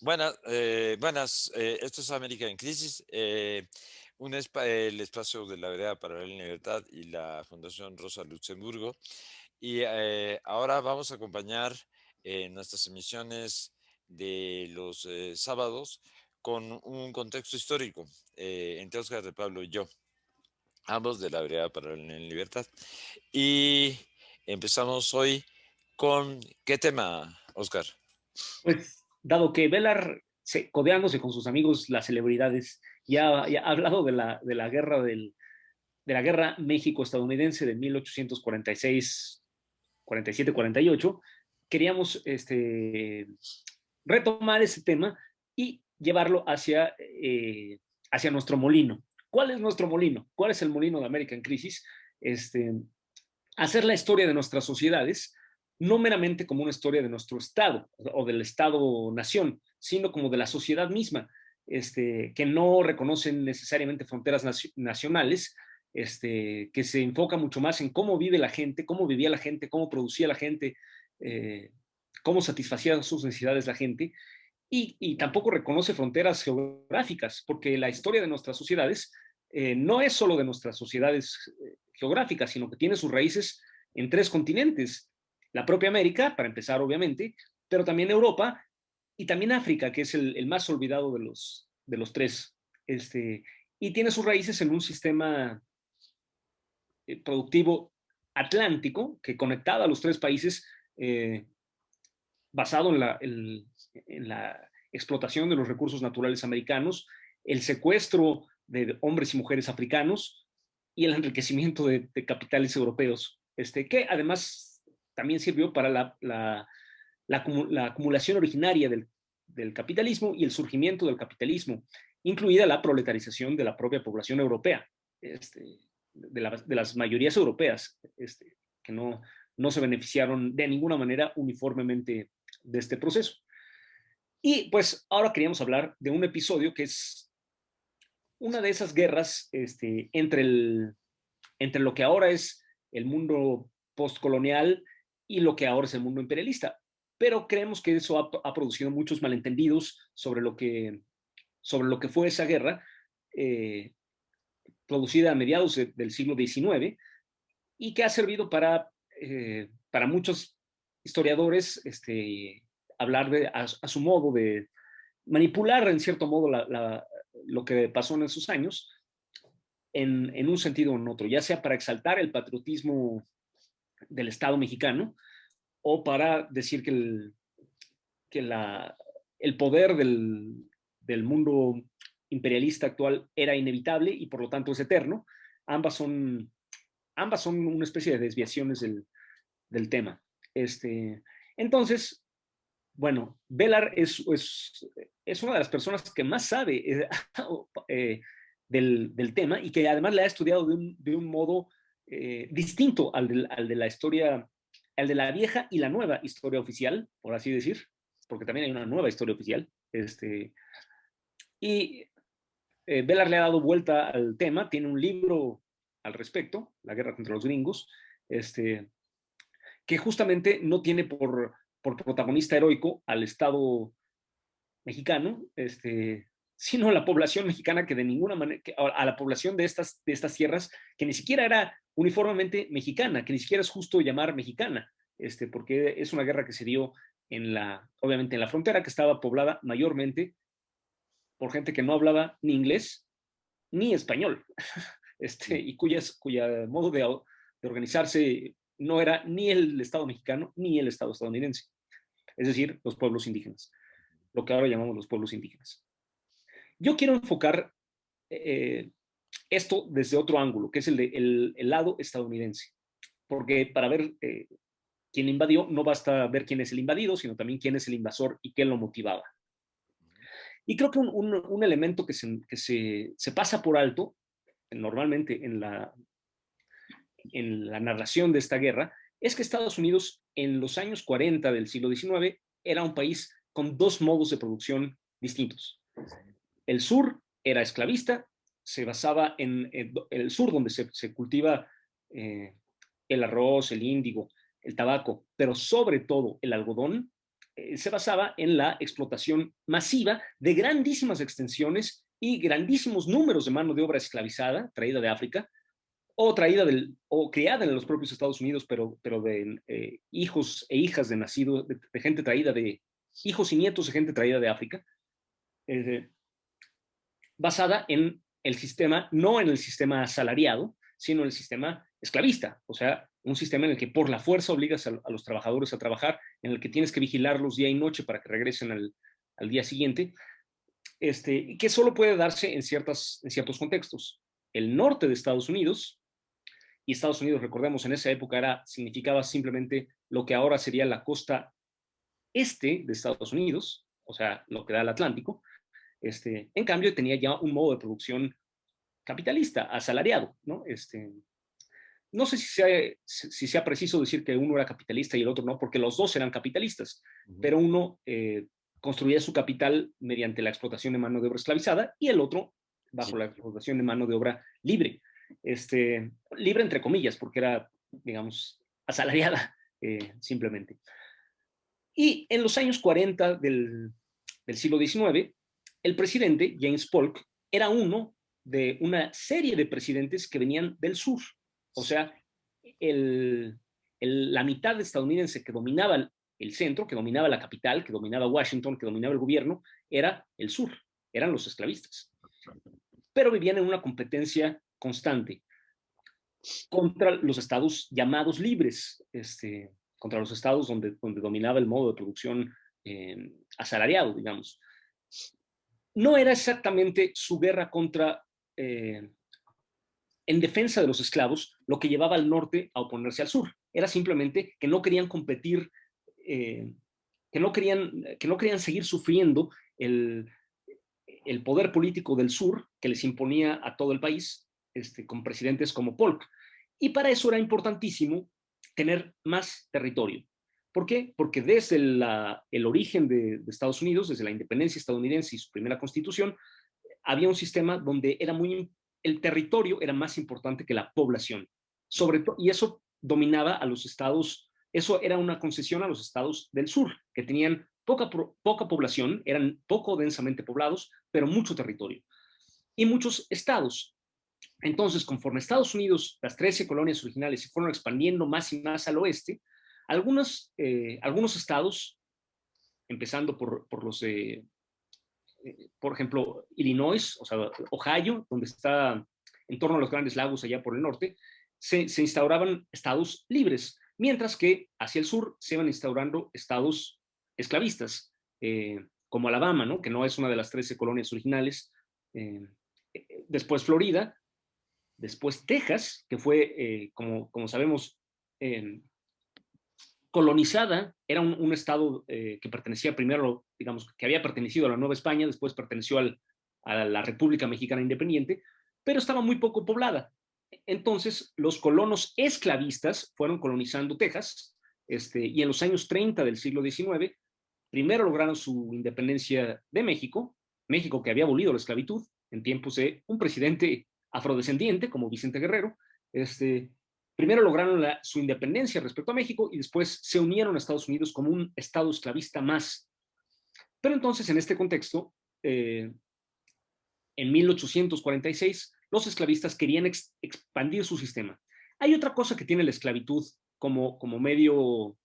Buenas. Esto es América en Crisis, el espacio de la Vereda para la Libertad y la Fundación Rosa Luxemburgo. Y ahora vamos a acompañar nuestras emisiones de los sábados con un contexto histórico entre Óscar de Pablo y yo, ambos de la Vereda para la Libertad. Y empezamos hoy con, ¿qué tema, Óscar? Pues, dado que Velar, codeándose con sus amigos, las celebridades, ya ha hablado de la guerra de la guerra México-estadounidense de 1846, 47, 48, queríamos retomar ese tema y llevarlo hacia nuestro molino. ¿Cuál es nuestro molino? ¿Cuál es el molino de América en Crisis? Este, Hacer la historia de nuestras sociedades no meramente como una historia de nuestro Estado o del Estado-nación, sino como de la sociedad misma, que no reconocen necesariamente fronteras nacionales, que se enfoca mucho más en cómo vive la gente, cómo vivía la gente, cómo producía la gente, eh, cómo satisfacía sus necesidades la gente, y tampoco reconoce fronteras geográficas, porque la historia de nuestras sociedades no es solo de nuestras sociedades geográficas, sino que tiene sus raíces en tres continentes. La propia América, para empezar, obviamente, pero también Europa y también África, que es el más olvidado de los tres. Y tiene sus raíces en un sistema productivo atlántico que conectaba a los tres países, basado en la explotación de los recursos naturales americanos, el secuestro de hombres y mujeres africanos y el enriquecimiento de capitales europeos, que además también sirvió para la acumulación originaria del capitalismo y el surgimiento del capitalismo, incluida la proletarización de la propia población europea, de las mayorías europeas, que no se beneficiaron de ninguna manera uniformemente de este proceso. Y pues ahora queríamos hablar de un episodio que es una de esas guerras, entre lo que ahora es el mundo postcolonial y lo que ahora es el mundo imperialista. Pero creemos que eso ha producido muchos malentendidos sobre lo que fue esa guerra, eh, producida a mediados del siglo XIX, y que ha servido para muchos historiadores, hablar a su modo de manipular en cierto modo lo que pasó en esos años en un sentido o en otro, ya sea para exaltar el patriotismo del Estado mexicano o para decir que el poder del mundo imperialista actual era inevitable y por lo tanto es eterno. Ambas son, ambas son una especie de desviaciones del tema. Entonces, bueno, Velar es una de las personas que más sabe eh, del tema y que además la ha estudiado de un modo distinto al de la historia, al de la vieja y la nueva historia oficial, por así decir, porque también hay una nueva historia oficial. Y Velar le ha dado vuelta al tema, tiene un libro al respecto, La guerra contra los gringos, que justamente no tiene por protagonista heroico al Estado mexicano, sino a la población mexicana que de ninguna manera, a la población de estas tierras que ni siquiera era uniformemente mexicana, que ni siquiera es justo llamar mexicana, porque es una guerra que se dio obviamente en la frontera, que estaba poblada mayormente por gente que no hablaba ni inglés ni español, y cuya modo de organizarse no era ni el Estado mexicano ni el Estado estadounidense, es decir, los pueblos indígenas, lo que ahora llamamos los pueblos indígenas. Yo quiero enfocar eh, esto desde otro ángulo, que es el lado estadounidense, porque para ver quién invadió no basta ver quién es el invadido, sino también quién es el invasor y qué lo motivaba. Y creo que un elemento que se pasa por alto normalmente en la narración de esta guerra es que Estados Unidos en los años 40 del siglo XIX era un país con dos modos de producción distintos. El sur era esclavista, se basaba en el sur donde se cultiva eh, el arroz, el índigo, el tabaco, pero sobre todo el algodón, se basaba en la explotación masiva de grandísimas extensiones y grandísimos números de mano de obra esclavizada traída de África o criada en los propios Estados Unidos, pero de hijos e hijas de nacidos, de gente traída de hijos y nietos de gente traída de África, eh, basada en el sistema, no en el sistema asalariado, sino en el sistema esclavista, o sea, un sistema en el que por la fuerza obligas a los trabajadores a trabajar, en el que tienes que vigilarlos día y noche para que regresen al día siguiente, que solo puede darse en ciertos contextos. El norte de Estados Unidos, y Estados Unidos, recordemos, en esa época significaba simplemente lo que ahora sería la costa este de Estados Unidos, o sea, lo que da el Atlántico. En cambio, tenía ya un modo de producción capitalista, asalariado, ¿no? No sé si sea preciso decir que uno era capitalista y el otro no, porque los dos eran capitalistas, Ujú. pero uno construía su capital mediante la explotación de mano de obra esclavizada y el otro bajo Sí, la explotación de mano de obra libre. Libre entre comillas, porque era, digamos, asalariada simplemente. Y en los años 40 del siglo XIX, el presidente James Polk era uno de una serie de presidentes que venían del sur. O sea, la mitad estadounidense que dominaba el centro, que dominaba la capital, que dominaba Washington, que dominaba el gobierno, era el sur, eran los esclavistas. Pero vivían en una competencia constante contra los estados llamados libres, contra los estados donde dominaba el modo de producción asalariado, digamos. No era exactamente su guerra eh, en defensa de los esclavos lo que llevaba al norte a oponerse al sur. Era simplemente que no querían competir, que no querían seguir sufriendo el poder político del sur que les imponía a todo el país, con presidentes como Polk. Y para eso era importantísimo tener más territorio. ¿Por qué? Porque desde el origen de Estados Unidos, desde la independencia estadounidense y su primera constitución, había un sistema donde el territorio era más importante que la población. Y eso dominaba a los estados, eso era una concesión a los estados del sur, que tenían poca población, eran poco densamente poblados, pero mucho territorio. Y muchos estados. Entonces, conforme Estados Unidos, las 13 colonias originales se fueron expandiendo más y más al oeste, algunos estados, empezando por los de, por ejemplo, Illinois, o sea, Ohio, donde está en torno a los Grandes Lagos allá por el norte, se instauraban estados libres, mientras que hacia el sur se iban instaurando estados esclavistas, como Alabama, ¿no? Que no es una de las 13 colonias originales, después Florida, después Texas, que fue, como sabemos, eh, colonizada, era un estado que pertenecía primero, digamos, que había pertenecido a la Nueva España, después perteneció a la República Mexicana Independiente, pero estaba muy poco poblada. Entonces, los colonos esclavistas fueron colonizando Texas, y en los años 30 del siglo XIX, primero lograron su independencia de México, México que había abolido la esclavitud en tiempos de un presidente afrodescendiente como Vicente Guerrero, primero lograron su independencia respecto a México y después se unieron a Estados Unidos como un estado esclavista más. Pero entonces, en este contexto, en 1846, los esclavistas querían expandir su sistema. Hay otra cosa que tiene la esclavitud como medio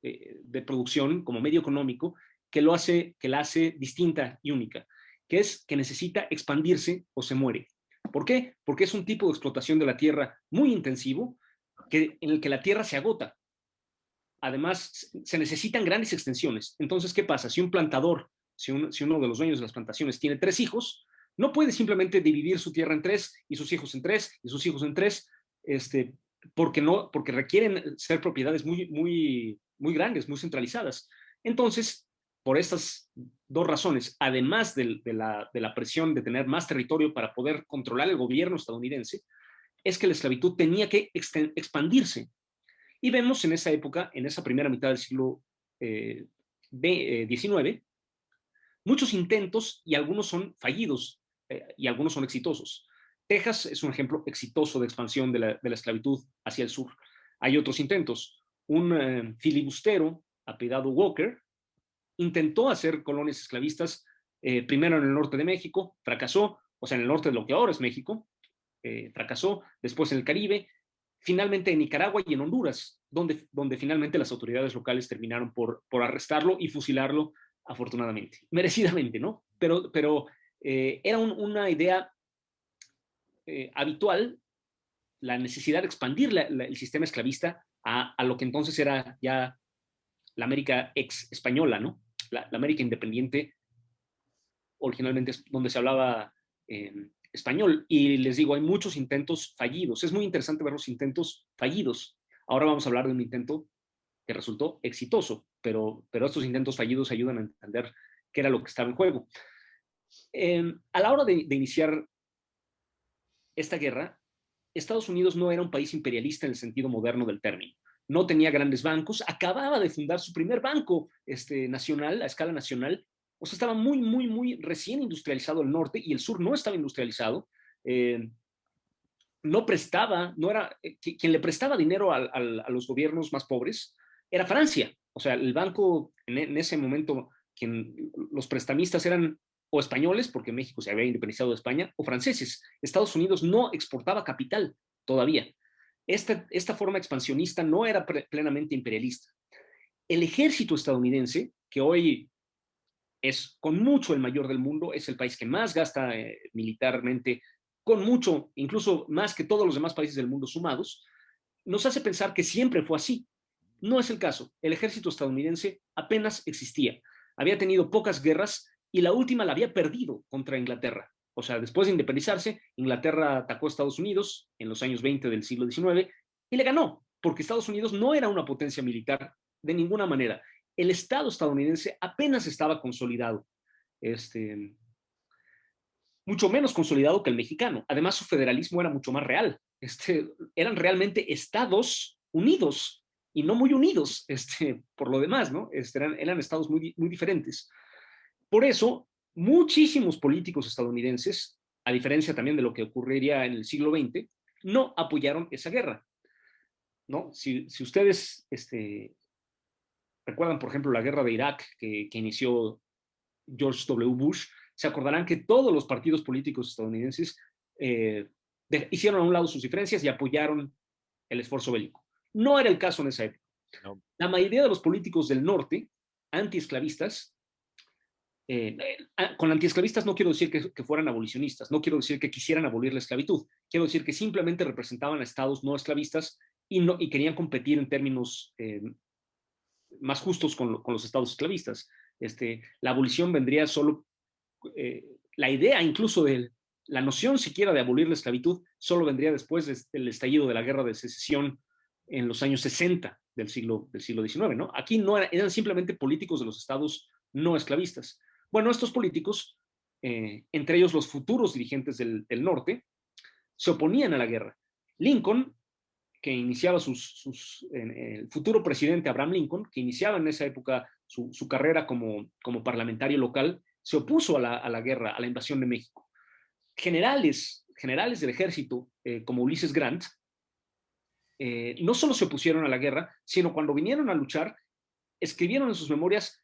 de producción, como medio económico, que la hace distinta y única, que es que necesita expandirse o se muere. ¿Por qué? Porque es un tipo de explotación de la tierra muy intensivo, en el que la tierra se agota. Además, se necesitan grandes extensiones. Entonces, ¿qué pasa? Si un plantador, si uno de los dueños de las plantaciones tiene 3 hijos, no puede simplemente dividir su tierra en 3 y sus hijos en 3 y sus hijos en 3, porque requieren ser propiedades muy grandes, muy centralizadas. Entonces, por estas 2 razones, además de la presión de tener más territorio para poder controlar el gobierno estadounidense, es que la esclavitud tenía que expandirse. Y vemos en esa época, en esa primera mitad del siglo XIX, muchos intentos y algunos son fallidos y algunos son exitosos. Texas es un ejemplo exitoso de expansión de la esclavitud hacia el sur. Hay otros intentos. Un filibustero apellidado Walker intentó hacer colonias esclavistas, primero en el norte de México, fracasó, o sea, en el norte de lo que ahora es México, fracasó, después en el Caribe, finalmente en Nicaragua y en Honduras, donde finalmente las autoridades locales terminaron por arrestarlo y fusilarlo, afortunadamente, merecidamente, ¿no? Pero era una idea habitual, la necesidad de expandir el sistema esclavista a lo que entonces era ya la América ex española, ¿no? La América independiente, originalmente es donde se hablaba español. Y les digo, hay muchos intentos fallidos. Es muy interesante ver los intentos fallidos. Ahora vamos a hablar de un intento que resultó exitoso, pero estos intentos fallidos ayudan a entender qué era lo que estaba en juego. A la hora de iniciar esta guerra, Estados Unidos no era un país imperialista en el sentido moderno del término. No tenía grandes bancos, acababa de fundar su primer banco nacional, a escala nacional. O sea, estaba muy, muy, muy recién industrializado el norte y el sur no estaba industrializado. No prestaba, no era, quien le prestaba dinero a los gobiernos más pobres era Francia. O sea, el banco en ese momento, los prestamistas eran o españoles, porque México se había independizado de España, o franceses. Estados Unidos no exportaba capital todavía. Esta forma expansionista no era plenamente imperialista. El ejército estadounidense, que hoy es con mucho el mayor del mundo, es el país que más gasta militarmente, con mucho, incluso más que todos los demás países del mundo sumados, nos hace pensar que siempre fue así. No es el caso. El ejército estadounidense apenas existía. Había tenido pocas guerras y la última la había perdido contra Inglaterra. O sea, después de independizarse, Inglaterra atacó a Estados Unidos en los años 20 del siglo XIX y le ganó, porque Estados Unidos no era una potencia militar de ninguna manera. El Estado estadounidense apenas estaba consolidado, mucho menos consolidado que el mexicano. Además, su federalismo era mucho más real. Eran realmente estados unidos y no muy unidos, por lo demás, ¿no? Eran estados muy, muy diferentes. Por eso, muchísimos políticos estadounidenses, a diferencia también de lo que ocurriría en el siglo XX, no apoyaron esa guerra, ¿no? Si ustedes recuerdan, por ejemplo, la guerra de Irak que inició George W. Bush, se acordarán que todos los partidos políticos estadounidenses hicieron a un lado sus diferencias y apoyaron el esfuerzo bélico. No era el caso en esa época. No. La mayoría de los políticos del norte, antiesclavistas, con antiesclavistas no quiero decir que fueran abolicionistas, no quiero decir que quisieran abolir la esclavitud, quiero decir que simplemente representaban a estados no esclavistas y querían competir en términos más justos con los estados esclavistas. La abolición vendría solo, la idea incluso de la noción siquiera de abolir la esclavitud solo vendría después del estallido de la guerra de secesión en los años 60 del siglo XIX, ¿no? Aquí no eran simplemente políticos de los estados no esclavistas. Bueno, estos políticos, entre ellos los futuros dirigentes del norte, se oponían a la guerra. Lincoln, que iniciaba el futuro presidente Abraham Lincoln, que iniciaba en esa época su carrera como parlamentario local, se opuso a la guerra, a la invasión de México. Generales del ejército, como Ulysses Grant, no solo se opusieron a la guerra, sino cuando vinieron a luchar, escribieron en sus memorias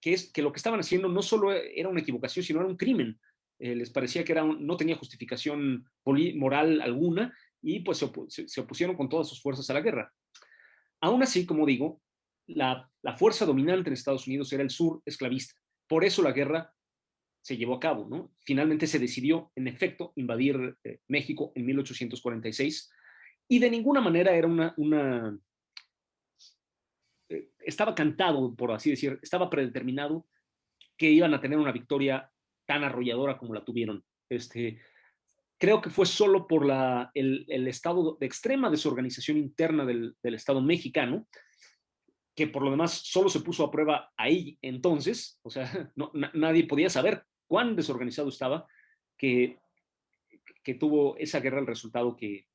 que lo que estaban haciendo no solo era una equivocación, sino era un crimen. Les parecía que no tenía justificación moral alguna y pues se opusieron con todas sus fuerzas a la guerra. Aún así, como digo, la fuerza dominante en Estados Unidos era el sur esclavista. Por eso la guerra se llevó a cabo, ¿no? Finalmente se decidió, en efecto, invadir México en 1846 y de ninguna manera era estaba cantado, por así decir, estaba predeterminado que iban a tener una victoria tan arrolladora como la tuvieron. Creo que fue solo por el estado de extrema desorganización interna del Estado mexicano, que por lo demás solo se puso a prueba ahí entonces, o sea, nadie podía saber cuán desorganizado estaba, que tuvo esa guerra el resultado que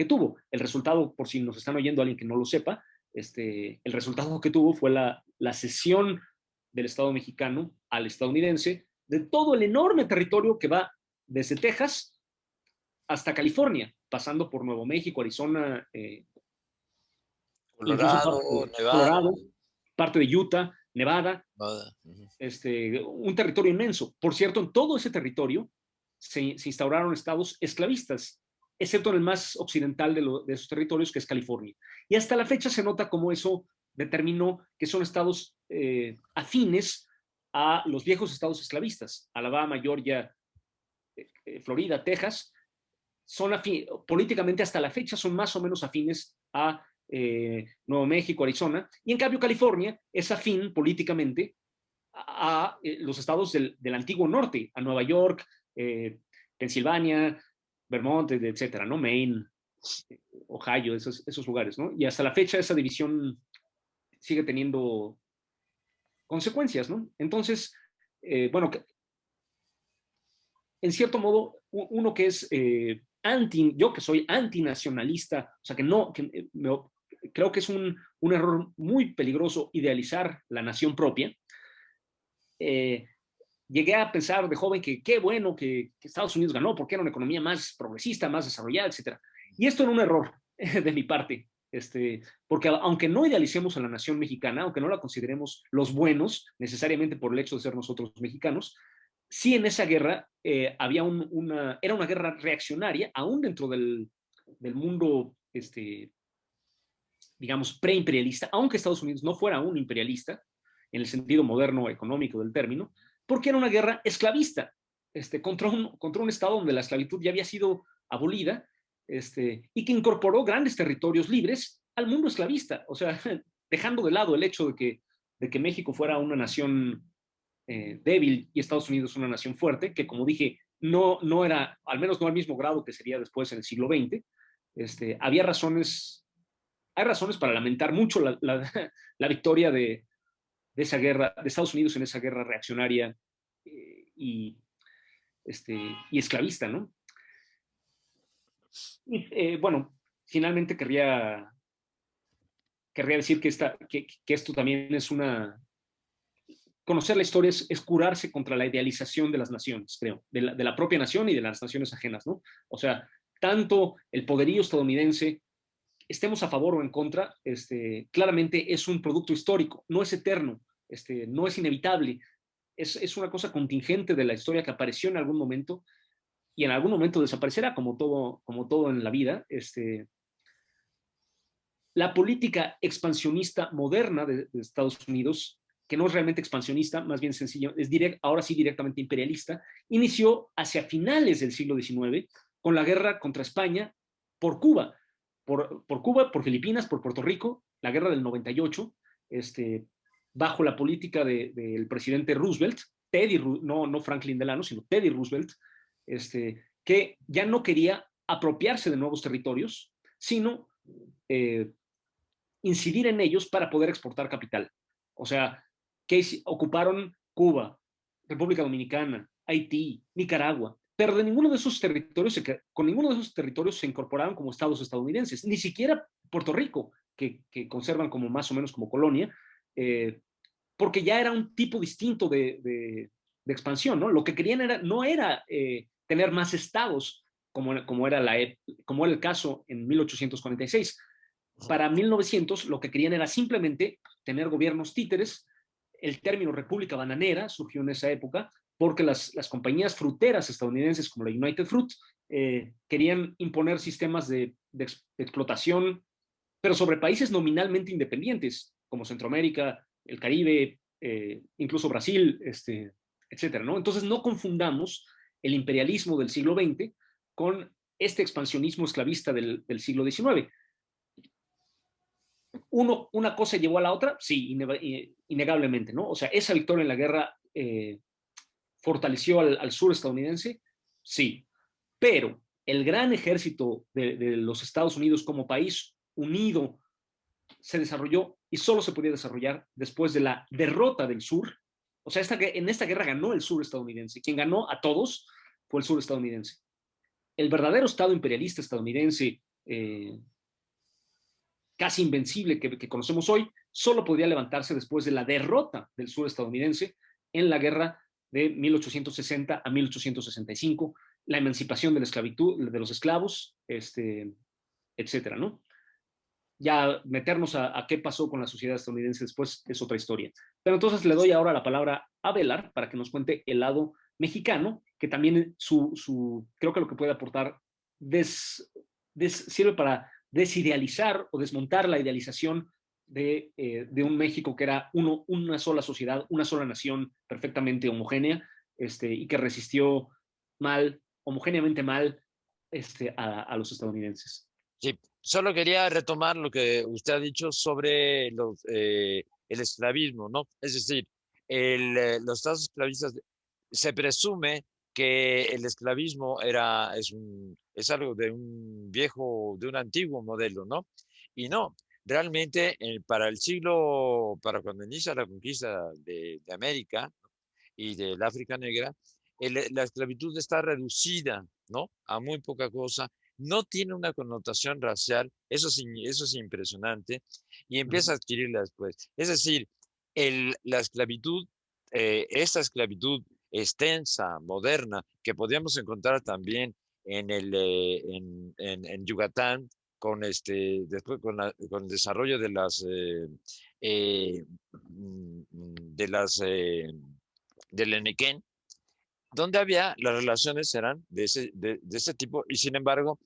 tuvo. El resultado, por si nos están oyendo alguien que no lo sepa, el resultado que tuvo fue la cesión del Estado mexicano al estadounidense de todo el enorme territorio que va desde Texas hasta California, pasando por Nuevo México, Arizona, incluso Colorado, parte de Nevada. Colorado, parte de Utah, Nevada, Nada. Ujú. un territorio inmenso. Por cierto, en todo ese territorio se instauraron estados esclavistas, excepto en el más occidental de esos territorios, que es California. Y hasta la fecha se nota cómo eso determinó que son estados afines a los viejos estados esclavistas, Alabama, Georgia, Florida, Texas, son políticamente hasta la fecha son más o menos afines a Nuevo México, Arizona, y en cambio California es afín políticamente a los estados del antiguo norte, a Nueva York, Pensilvania, Vermont, etcétera, ¿no? Maine, Ohio, esos lugares, ¿no? Y hasta la fecha esa división sigue teniendo consecuencias, ¿no? Entonces, bueno, en cierto modo, uno que es yo que soy antinacionalista, o sea, que no, creo que es un error muy peligroso idealizar la nación propia. Eh, Llegué a pensar de joven que qué bueno que Estados Unidos ganó, porque era una economía más progresista, más desarrollada, etcétera. Y esto era un error de mi parte, porque aunque no idealicemos a la nación mexicana, aunque no la consideremos los buenos, necesariamente por el hecho de ser nosotros mexicanos, sí en esa guerra era una guerra reaccionaria, aún dentro del mundo, digamos, preimperialista, aunque Estados Unidos no fuera un imperialista, en el sentido moderno económico del término, porque era una guerra esclavista, contra un estado donde la esclavitud ya había sido abolida, y que incorporó grandes territorios libres al mundo esclavista, o sea, dejando de lado el hecho de que México fuera una nación débil y Estados Unidos una nación fuerte, que como dije, no era, al menos no al mismo grado que sería después en el siglo XX. Había hay razones para lamentar mucho la victoria de esa guerra, de Estados Unidos en esa guerra reaccionaria y, y esclavista, ¿no? Y bueno, finalmente querría decir que esto también es conocer la historia es curarse contra la idealización de las naciones, creo, de la propia nación y de las naciones ajenas, ¿no? O sea, tanto el poderío estadounidense, estemos a favor o en contra, claramente es un producto histórico, no es eterno, no es inevitable, es una cosa contingente de la historia que apareció en algún momento y en algún momento desaparecerá, como todo en la vida. La política expansionista moderna de Estados Unidos, que no es realmente expansionista, más bien sencillo, ahora sí directamente imperialista, inició hacia finales del siglo XIX con la guerra contra España por Cuba, por Cuba, por Filipinas, por Puerto Rico, la guerra del 98, bajo la política del presidente Roosevelt, no Franklin Delano, sino Teddy Roosevelt, que ya no quería apropiarse de nuevos territorios, sino incidir en ellos para poder exportar capital. O sea, que ocuparon Cuba, República Dominicana, Haití, Nicaragua, pero de ninguno de esos territorios, con ninguno de esos territorios se incorporaron como estados estadounidenses, ni siquiera Puerto Rico, que conservan como más o menos como colonia, porque ya era un tipo distinto de expansión, ¿no? Lo que querían no era tener más estados, como era el caso en 1846. Para 1900 lo que querían era simplemente tener gobiernos títeres. El término república bananera surgió en esa época porque las compañías fruteras estadounidenses como la United Fruit querían imponer sistemas de explotación, pero sobre países nominalmente independientes, como Centroamérica, el Caribe, incluso Brasil, etcétera, ¿no? Entonces no confundamos el imperialismo del siglo XX con este expansionismo esclavista del siglo XIX. Una cosa llevó a la otra, sí, innegablemente, ¿no? O sea, esa victoria en la guerra fortaleció al sur estadounidense, sí, pero el gran ejército de los Estados Unidos como país unido se desarrolló y solo se podía desarrollar después de la derrota del sur. O sea, en esta guerra ganó el sur estadounidense. Quien ganó a todos fue el sur estadounidense. El verdadero Estado imperialista estadounidense, casi invencible que conocemos hoy, solo podría levantarse después de la derrota del sur estadounidense en la guerra de 1860 a 1865, la emancipación de la esclavitud, de los esclavos, etcétera, ¿no? Ya meternos a qué pasó con la sociedad estadounidense después es otra historia. Pero entonces le doy ahora la palabra a Belar para que nos cuente el lado mexicano, que también creo que lo que puede aportar sirve para desidealizar o desmontar la idealización de un México que era una sola sociedad, una sola nación perfectamente homogénea, y que resistió mal, homogéneamente mal, a los estadounidenses. Sí, solo quería retomar lo que usted ha dicho sobre el esclavismo, ¿no? Es decir, los estados esclavistas se presume que el esclavismo es algo de un viejo, de un antiguo modelo, ¿no? Y no, realmente para cuando inicia la conquista de América y del África Negra, la esclavitud está reducida, ¿no? A muy poca cosa, no tiene una connotación racial, eso es impresionante, y empieza a adquirirla después. Es decir, la esclavitud, esta esclavitud extensa, moderna, que podríamos encontrar también en Yucatán, después con el desarrollo eh, de del Enequén, donde había las relaciones eran de ese tipo, y sin embargo,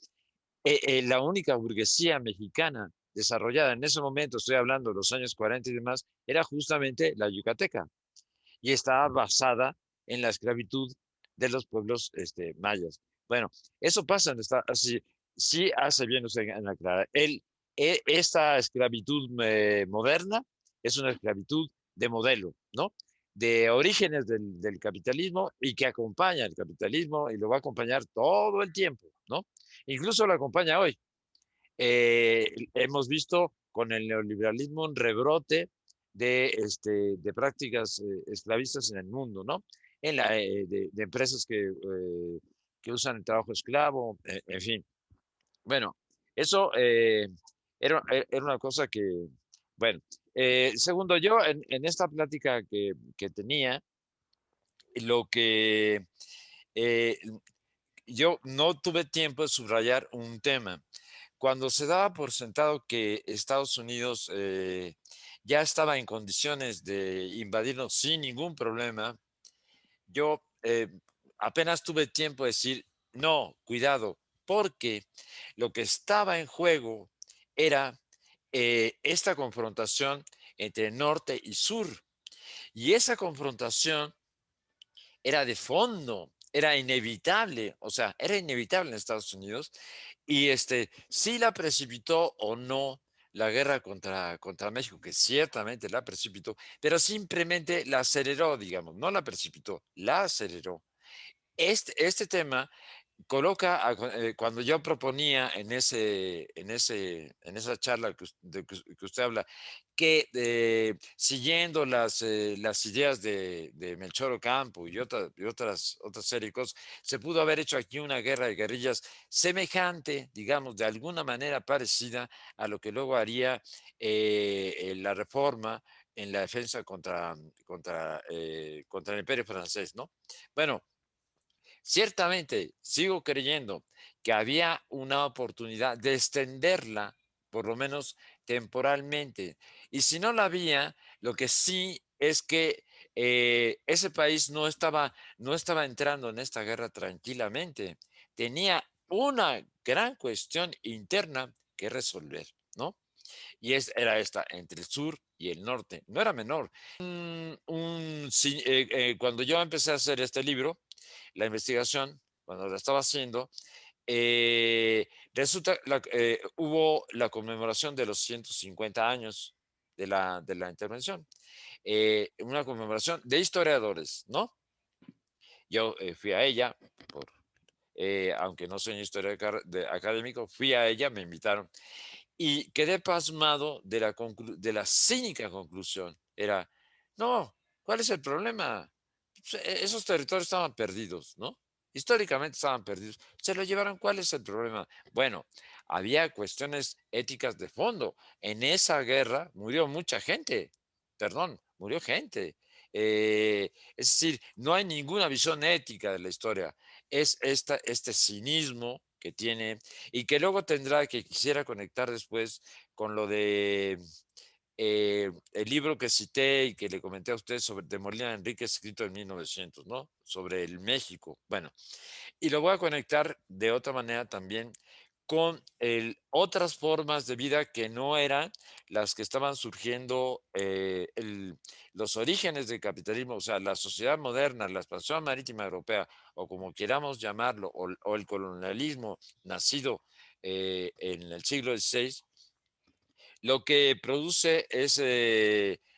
la única burguesía mexicana desarrollada en ese momento, estoy hablando de los años 40 y demás, era justamente la yucateca, y estaba basada en la esclavitud de los pueblos mayas. Bueno, eso pasa, así, sí hace bien usted en aclarar. Esta esclavitud moderna es una esclavitud de modelo, ¿no? De orígenes del capitalismo y que acompaña el capitalismo y lo va a acompañar todo el tiempo, ¿no? Incluso lo acompaña hoy. Hemos visto con el neoliberalismo un rebrote de prácticas esclavistas en el mundo, ¿no? De empresas que usan el trabajo esclavo, en fin. Bueno, eso era una cosa que, bueno, segundo, yo en esta plática que tenía, lo que eh, yo no tuve tiempo de subrayar un tema. Cuando se daba por sentado que Estados Unidos ya estaba en condiciones de invadirnos sin ningún problema, yo apenas tuve tiempo de decir, no, cuidado, porque lo que estaba en juego era esta confrontación entre norte y sur. Y esa confrontación era de fondo, era inevitable, o sea, era inevitable en Estados Unidos y si la precipitó o no la guerra contra México, que ciertamente la precipitó, pero simplemente la aceleró, digamos, no la precipitó, la aceleró. Este tema coloca, cuando yo proponía en esa charla que usted habla, que siguiendo las ideas de Melchor Ocampo y otras serie de cosas, se pudo haber hecho aquí una guerra de guerrillas semejante, digamos, de alguna manera parecida a lo que luego haría la reforma en la defensa contra el Imperio francés, ¿no? Bueno, ciertamente, sigo creyendo que había una oportunidad de extenderla, por lo menos temporalmente. Y si no la había, lo que sí es que ese país no estaba entrando en esta guerra tranquilamente. Tenía una gran cuestión interna que resolver, ¿no? Y era esta, entre el sur y el norte. No era menor. Cuando yo empecé a hacer este libro, la investigación, cuando la estaba haciendo, resulta hubo la conmemoración de los 150 años de la intervención, una conmemoración de historiadores, ¿no? Yo fui a ella, aunque no soy un historiador académico, fui a ella, me invitaron y quedé pasmado de la cínica conclusión. Era, no, ¿cuál es el problema? Pues, esos territorios estaban perdidos, ¿no? Históricamente estaban perdidos. Se lo llevaron, ¿cuál es el problema? Bueno, había cuestiones éticas de fondo. En esa guerra murió mucha gente, perdón, murió gente. Es decir, no hay ninguna visión ética de la historia. Es este cinismo que tiene y que luego tendrá, que quisiera conectar después con lo de el libro que cité y que le comenté a usted sobre de Molina Enrique, escrito en 1900, ¿no? Sobre el México. Bueno, y lo voy a conectar de otra manera también con otras formas de vida que no eran las que estaban surgiendo, los orígenes del capitalismo, o sea, la sociedad moderna, la expansión marítima europea, o como queramos llamarlo, o el colonialismo nacido en el siglo XVI, lo que produce es,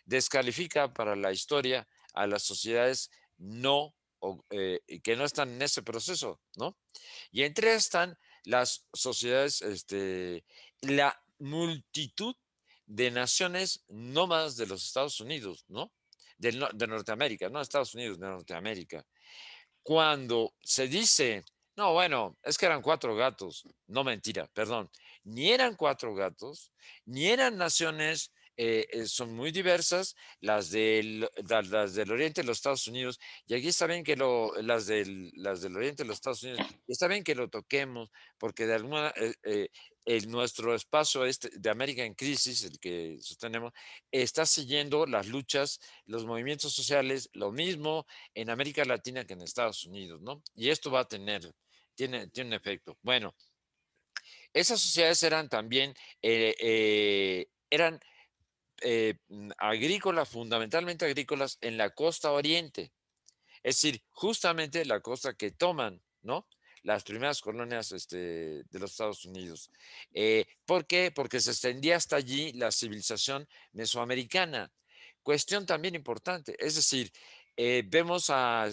descalifica para la historia a las sociedades no, que no están en ese proceso, ¿no? Y entre ellas están las sociedades, la multitud de naciones nómadas de los Estados Unidos, ¿no? De Norteamérica, no Estados Unidos, de Norteamérica. Cuando se dice, no, bueno, es que eran cuatro gatos, no mentira, perdón, ni eran cuatro gatos, ni eran naciones, son muy diversas, las del oriente de los Estados Unidos, y aquí está bien que las del oriente de los Estados Unidos, y está bien que lo toquemos, porque de alguna, nuestro espacio de América en crisis, el que sostenemos, está siguiendo las luchas, los movimientos sociales, lo mismo en América Latina que en Estados Unidos, ¿no? Y esto va a tiene un efecto. Bueno, esas sociedades eran también, eran agrícolas, fundamentalmente agrícolas en la costa oriente, es decir, justamente la costa que toman, ¿no? Las primeras colonias de los Estados Unidos. ¿Por qué? Porque se extendía hasta allí la civilización mesoamericana. Cuestión también importante, es decir, vemos a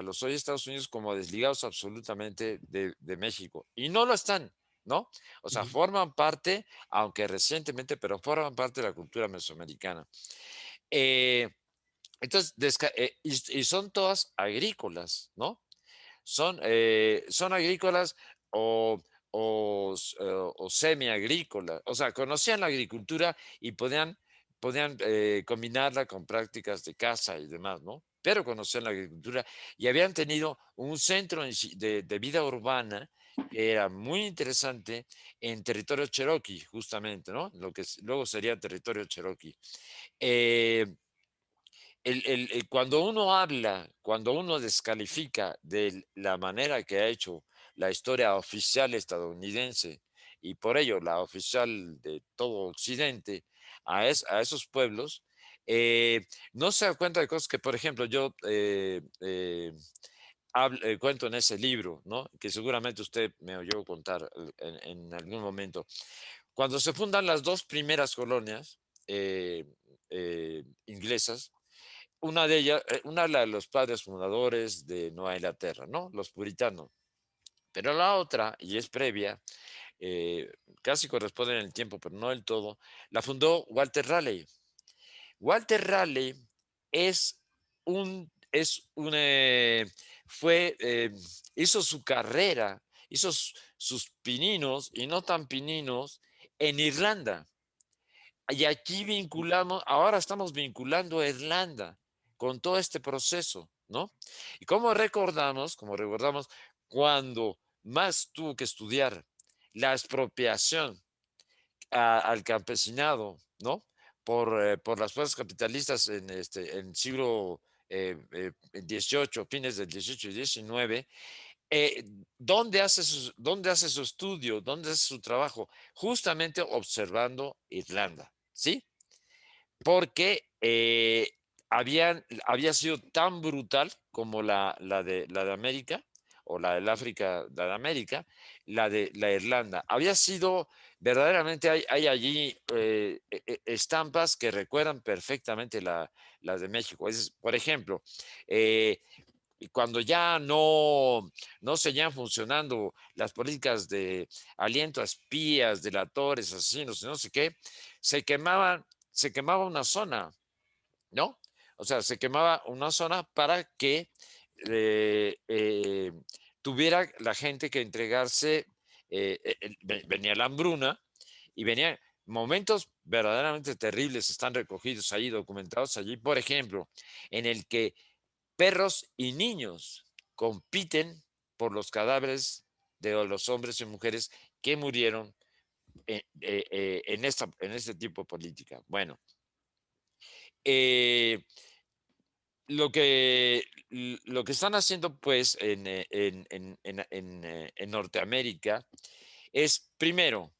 los hoy Estados Unidos como desligados absolutamente de México y no lo están, ¿no? O sea, Ujú. forman parte, aunque recientemente, pero forman parte de la cultura mesoamericana. Eh, entonces, y son todas agrícolas, ¿no? Son agrícolas o, o semiagrícolas, o sea, conocían la agricultura y podían combinarla con prácticas de caza y demás, ¿no? Pero conocían la agricultura y habían tenido un centro de vida urbana que era muy interesante en territorio cherokee, justamente, ¿no? Lo que luego sería territorio cherokee. Eh, cuando uno habla, cuando uno descalifica de la manera que ha hecho la historia oficial estadounidense y por ello la oficial de todo Occidente a esos pueblos, no se da cuenta de cosas que, por ejemplo, yo cuento en ese libro, ¿no? Que seguramente usted me oyó contar en algún momento. Cuando se fundan las dos primeras colonias inglesas, una de ellas, una la de los padres fundadores de Nueva Inglaterra, ¿no? Los puritanos. Pero la otra, y es previa, eh, casi corresponde en el tiempo, pero no del todo, la fundó Walter Raleigh. Walter Raleigh es es un, fue, hizo su carrera, hizo sus pininos y no tan pininos en Irlanda. Y aquí vinculamos, ahora estamos vinculando a Irlanda con todo este proceso, ¿no? Y como recordamos, cuando más tuvo que estudiar la expropiación al campesinado, ¿no? Por las fuerzas capitalistas en siglo XVIII, fines del XVIII y XIX, eh, ¿dónde hace su estudio? ¿Dónde hace su trabajo? Justamente observando Irlanda, ¿sí? Porque había sido tan brutal como la de América, o la del África, la de América, la de la Irlanda. Había sido, verdaderamente hay allí estampas que recuerdan perfectamente las de México. Por ejemplo, eh, cuando ya no seguían funcionando las políticas de aliento a espías, delatores, asesinos, no sé qué, se quemaban se quemaba una zona, ¿no? O sea, se quemaba una zona para que eh, eh, tuviera la gente que entregarse, venía la hambruna y venían momentos verdaderamente terribles, están recogidos ahí, documentados allí, por ejemplo, en el que perros y niños compiten por los cadáveres de los hombres y mujeres que murieron en este tipo de política. Bueno, eh, lo que están haciendo, pues, en Norteamérica es, primero,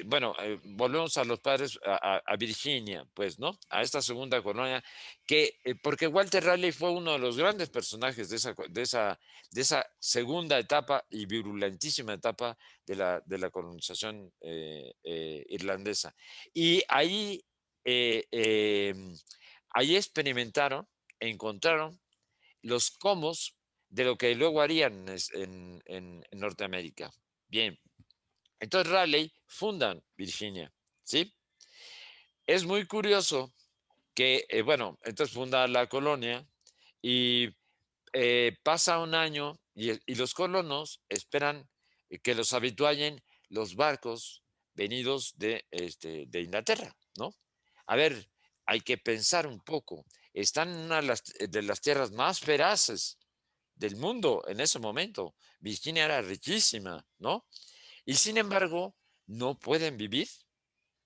bueno, volvemos a los padres, a Virginia, pues, ¿no? A esta segunda colonia, porque Walter Raleigh fue uno de los grandes personajes de esa segunda etapa y virulentísima etapa de la colonización irlandesa. Y eh, em, ahí experimentaron, encontraron los comos de lo que luego harían en Norteamérica. Bien, entonces Raleigh fundan Virginia, ¿sí? Es muy curioso que, bueno, entonces funda la colonia y pasa un año y los colonos esperan que los habituallen los barcos venidos de Inglaterra, ¿no? A ver, hay que pensar un poco. Están en una de las tierras más feraces del mundo en ese momento. Virginia era riquísima, ¿no? Y sin embargo, no pueden vivir,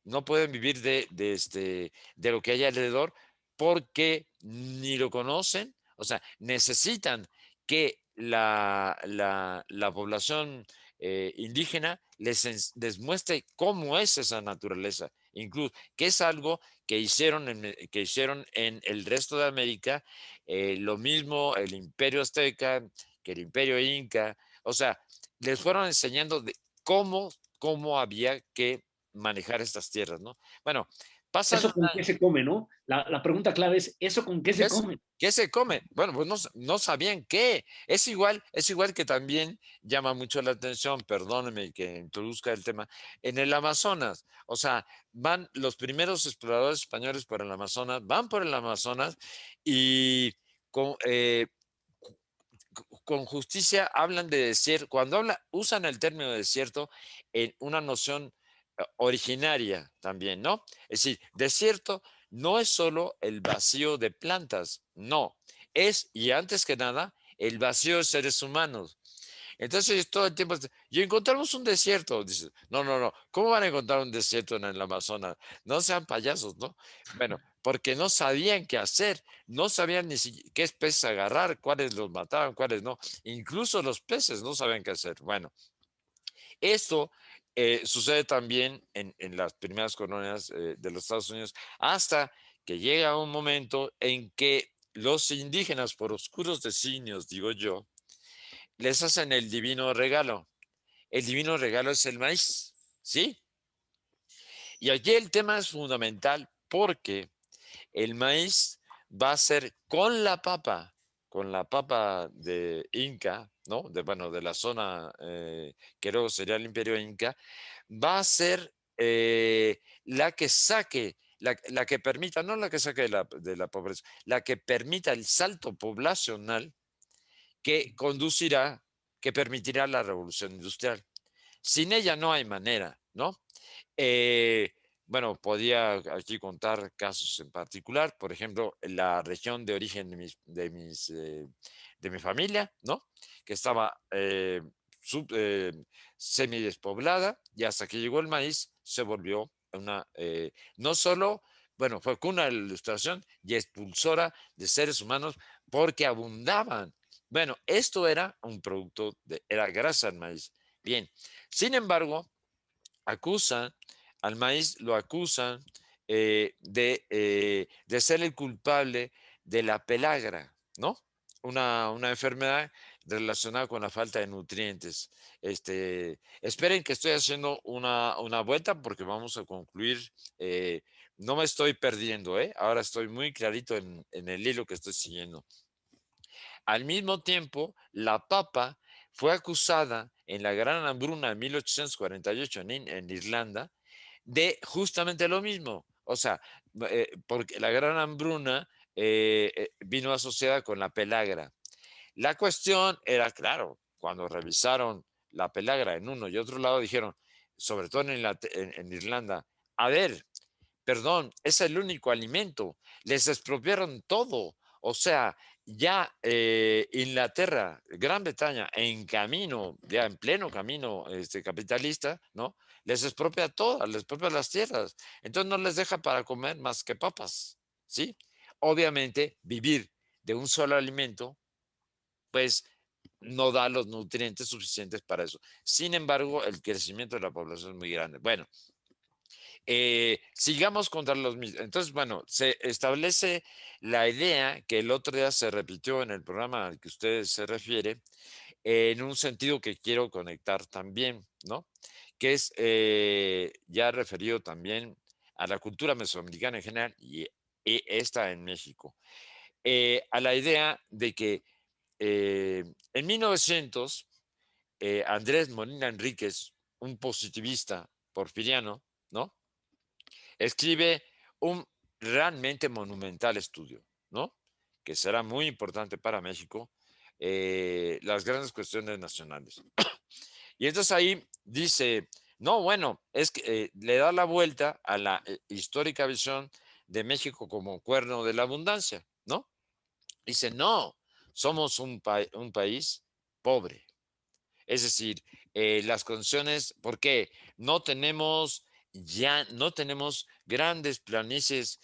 no pueden vivir de lo que hay alrededor porque ni lo conocen, o sea, necesitan que la población indígena les muestre cómo es esa naturaleza, incluso que es algo que hicieron en el resto de América, lo mismo el imperio azteca, que el imperio inca, o sea, les fueron enseñando de cómo había que manejar estas tierras, ¿no? Bueno, pasan ¿Eso un con qué año. se come, no? La pregunta clave es, ¿eso con qué ¿Qué, se come? qué se come? Bueno, pues no sabían qué. Es igual que también llama mucho la atención, perdóneme que introduzca el tema, en el Amazonas. O sea, van los primeros exploradores españoles por el Amazonas, van por el Amazonas y con, con justicia hablan de desierto, cuando usan el término desierto en una noción originaria también, ¿no? Es decir, desierto no es solo el vacío de plantas, no, y antes que nada, el vacío de seres humanos. Entonces todo el tiempo, y encontramos un desierto, dice, no, no, no, ¿cómo van a encontrar un desierto en el Amazonas? No sean payasos, ¿no? Bueno, porque no sabían qué hacer, no sabían ni qué especies agarrar, cuáles los mataban, cuáles no, incluso los peces no sabían qué hacer. Bueno, esto sucede también en las primeras colonias de los Estados Unidos, hasta que llega un momento en que los indígenas, por oscuros designios, digo yo, les hacen el divino regalo. El divino regalo es el maíz, ¿sí? Y aquí el tema es fundamental porque el maíz va a ser con la papa de Inca, ¿no? Bueno, de la zona que luego sería el imperio Inca, va a ser la que saque, la que permita, no la que saque de la pobreza, la que permita el salto poblacional que conducirá, que permitirá la revolución industrial. Sin ella no hay manera, ¿no? Eh, bueno, podía aquí contar casos en particular, por ejemplo, la región de origen de mi familia, ¿no? Que estaba semidespoblada y hasta que llegó el maíz se volvió no solo, bueno, fue cuna de la ilustración y expulsora de seres humanos porque abundaban. Bueno, esto era un producto, era grasa al maíz. Bien, sin embargo, acusan al maíz, lo acusan de ser el culpable de la pelagra, ¿no? Una enfermedad relacionada con la falta de nutrientes. Esperen que estoy haciendo una vuelta porque vamos a concluir. eh, no me estoy perdiendo, ¿eh? Ahora estoy muy clarito en el hilo que estoy siguiendo. Al mismo tiempo, la papa fue acusada en la Gran Hambruna de 1848 en Irlanda de justamente lo mismo. O sea, porque la Gran Hambruna vino asociada con la pelagra. La cuestión era, claro, cuando revisaron la pelagra en uno y otro lado, dijeron, sobre todo en Irlanda, a ver, perdón, es el único alimento, les expropiaron todo. O sea, ya Inglaterra, Gran Bretaña, en camino, ya en pleno camino capitalista, ¿no? Les expropia todas, les expropia las tierras. Entonces no les deja para comer más que papas, ¿sí? Obviamente, vivir de un solo alimento, pues no da los nutrientes suficientes para eso. Sin embargo, el crecimiento de la población es muy grande. Bueno, sigamos contra los mismos. Entonces, bueno, se establece la idea que el otro día se repitió en el programa al que usted se refiere, en un sentido que quiero conectar también, ¿no? Que es ya referido también a la cultura mesoamericana en general y esta en México. A la idea de que en 1900, Andrés Molina Enríquez, un positivista porfiriano, ¿no? Escribe un realmente monumental estudio, ¿no? Que será muy importante para México, las grandes cuestiones nacionales. Y entonces ahí dice, no, bueno, es que le da la vuelta a la histórica visión de México como cuerno de la abundancia, ¿no? Dice, no, somos un país pobre. Es decir, las condiciones, ¿por qué? No tenemos no tenemos grandes planicies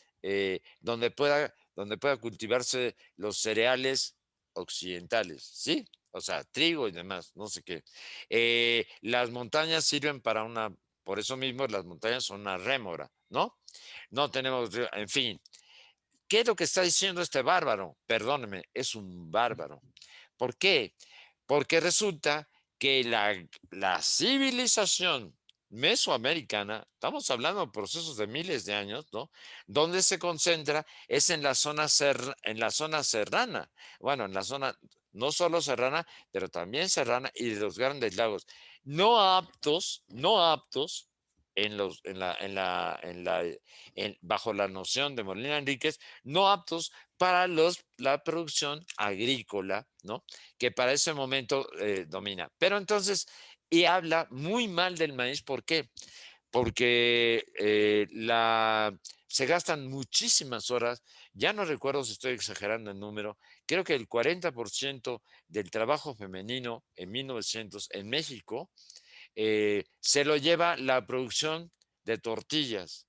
donde pueda cultivarse los cereales occidentales, ¿sí? O sea, trigo y demás, no sé qué. Las montañas sirven para por eso mismo las montañas son una rémora, ¿no? No tenemos, en fin, ¿qué es lo que está diciendo este bárbaro? Perdóneme, es un bárbaro. ¿Por qué? Porque resulta que la civilización mesoamericana, estamos hablando de procesos de miles de años, ¿no? Donde se concentra es en en la zona serrana. Bueno, en la zona no solo serrana, pero también serrana y de los grandes lagos. No aptos bajo la noción de Molina Enríquez, no aptos para la producción agrícola, ¿no? Que para ese momento domina. Pero entonces, y habla muy mal del maíz, ¿por qué? Porque se gastan muchísimas horas, ya no recuerdo si estoy exagerando el número, creo que el 40% del trabajo femenino en 1900 en México se lo lleva la producción de tortillas.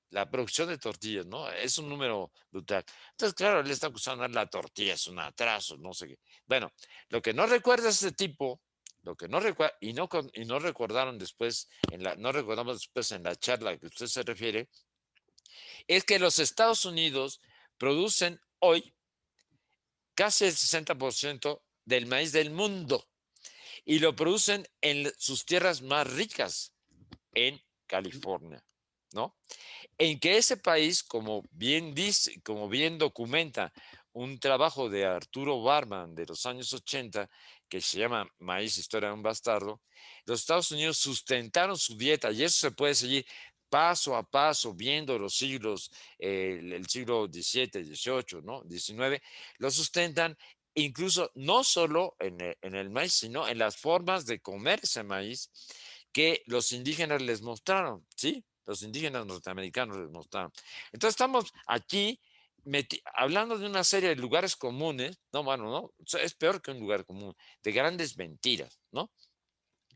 La producción de tortillas, ¿no? Es un número brutal. Entonces, claro, le está acusando la tortilla, es un atraso, no sé qué. Bueno, lo que no recuerda ese tipo, lo que no recuerda, y no recordaron después, no recordamos después en la charla a que usted se refiere, es que los Estados Unidos producen hoy casi el 60% del maíz del mundo y lo producen en sus tierras más ricas, en California, ¿no? En que ese país, como bien dice, como bien documenta un trabajo de Arturo Barman de los años 80, que se llama Maíz, Historia de un Bastardo, los Estados Unidos sustentaron su dieta y eso se puede seguir paso a paso, viendo los siglos, el siglo XVII, XVIII, ¿no? XIX, lo sustentan incluso no solo en el maíz, sino en las formas de comer ese maíz que los indígenas les mostraron, ¿sí? Los indígenas norteamericanos les mostraron. Entonces estamos aquí hablando de una serie de lugares comunes, no, bueno, no, es peor que un lugar común, de grandes mentiras, ¿no?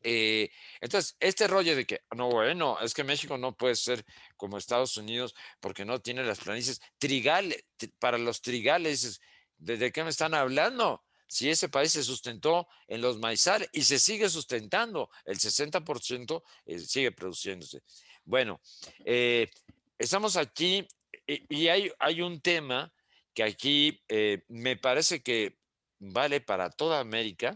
Eh, entonces, este rollo de que, no, bueno, es que México no puede ser como Estados Unidos porque no tiene las planicies trigales, para los trigales, ¿de qué me están hablando? Si ese país se sustentó en los maizales y se sigue sustentando, el 60% sigue produciéndose. Bueno, eh, estamos aquí y hay un tema que aquí me parece que vale para toda América,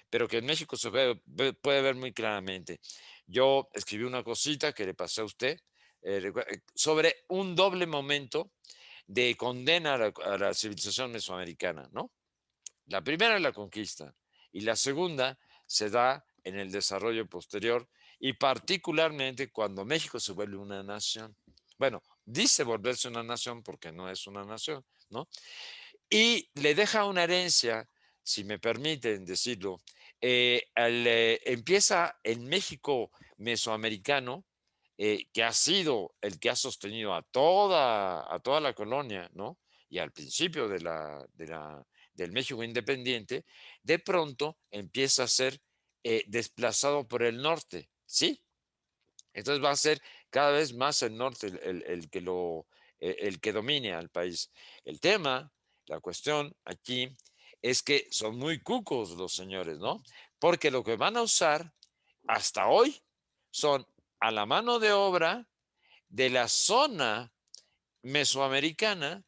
pero que en México se puede ver muy claramente. Yo escribí una cosita que le pasé a usted sobre un doble momento de condena a la civilización mesoamericana, ¿no? La primera es la conquista y la segunda se da en el desarrollo posterior y particularmente cuando México se vuelve una nación. Bueno, dice volverse una nación porque no es una nación, ¿no? Y le deja una herencia, si me permiten decirlo, empieza en México mesoamericano, que ha sido el que ha sostenido a toda la colonia, ¿no? Y al principio del México independiente, de pronto empieza a ser desplazado por el norte, ¿sí? Entonces va a ser cada vez más el norte el que domine al país. El tema, la cuestión aquí es que son muy cucos los señores, ¿no? Porque lo que van a usar hasta hoy son a la mano de obra de la zona mesoamericana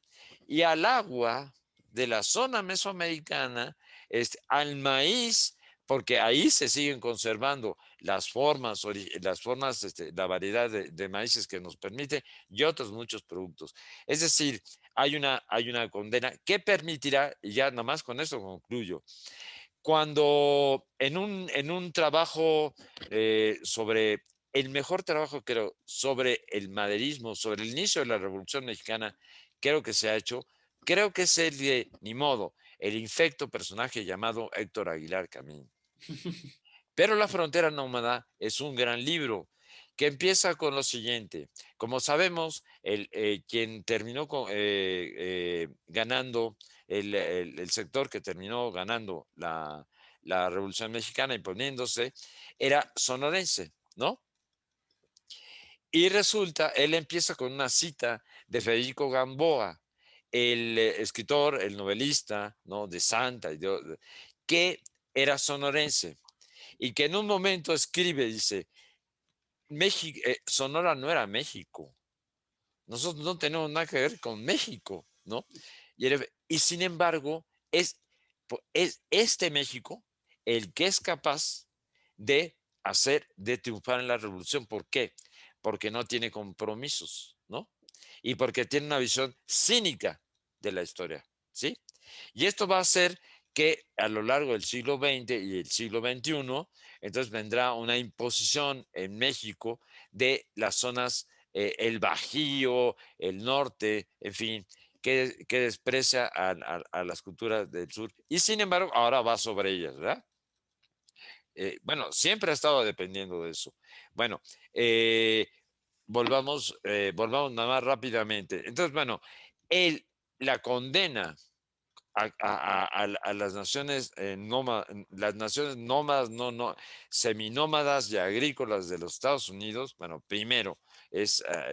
y al agua de la zona mesoamericana, al maíz, porque ahí se siguen conservando la variedad de maíces que nos permite y otros muchos productos. Es decir, hay una condena que permitirá, y ya nada más con eso concluyo, cuando en un trabajo sobre el mejor trabajo, creo, sobre el maderismo, sobre el inicio de la Revolución Mexicana, creo que se ha hecho, creo que es el de, ni modo, el infecto personaje llamado Héctor Aguilar Camín. Pero La frontera nómada es un gran libro que empieza con lo siguiente. Como sabemos, quien terminó ganando, el sector que terminó ganando la Revolución Mexicana, imponiéndose, era sonorense, ¿no? Y resulta, él empieza con una cita de Federico Gamboa, el escritor, el novelista, ¿no? De Santa, que era sonorense y que en un momento escribe, dice, México, Sonora no era México, nosotros no tenemos nada que ver con México, ¿no? Y sin embargo, es este México el que es capaz de triunfar en la revolución. ¿Por qué? Porque no tiene compromisos, ¿no? Y porque tiene una visión cínica de la historia, ¿sí? Y esto va a hacer que a lo largo del siglo XX y el siglo XXI, entonces vendrá una imposición en México de las zonas, el Bajío, el norte, en fin, que desprecia a las culturas del sur. Y sin embargo, ahora va sobre ellas, ¿verdad? Bueno, siempre ha estado dependiendo de eso. Bueno, eh, volvamos nada más rápidamente. Entonces, bueno, él la condena a las naciones las naciones nómadas, seminómadas y agrícolas de los Estados Unidos. Bueno, primero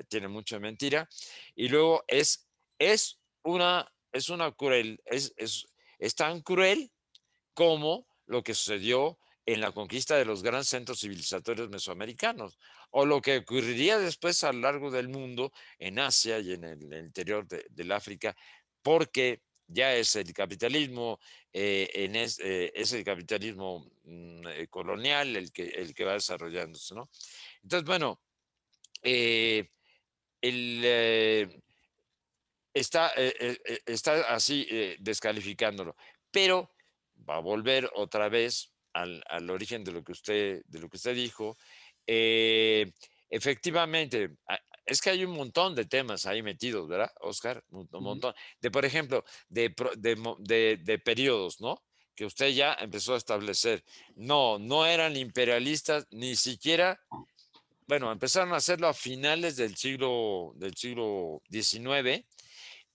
tiene mucha mentira y luego es una cruel, es tan cruel como lo que sucedió en la conquista de los grandes centros civilizatorios mesoamericanos, o lo que ocurriría después a lo largo del mundo, en Asia y en el interior del África, porque ya es el capitalismo, es el capitalismo colonial el que va desarrollándose, ¿no? Entonces, bueno, eh, el, está así descalificándolo, pero va a volver otra vez al origen de lo que usted dijo. Eh, Efectivamente, es que hay un montón de temas ahí metidos, ¿verdad, Oscar? Un montón. Por ejemplo, de periodos, ¿no? Que usted ya empezó a establecer. No, no eran imperialistas, ni siquiera, bueno, empezaron a hacerlo a finales del siglo XIX,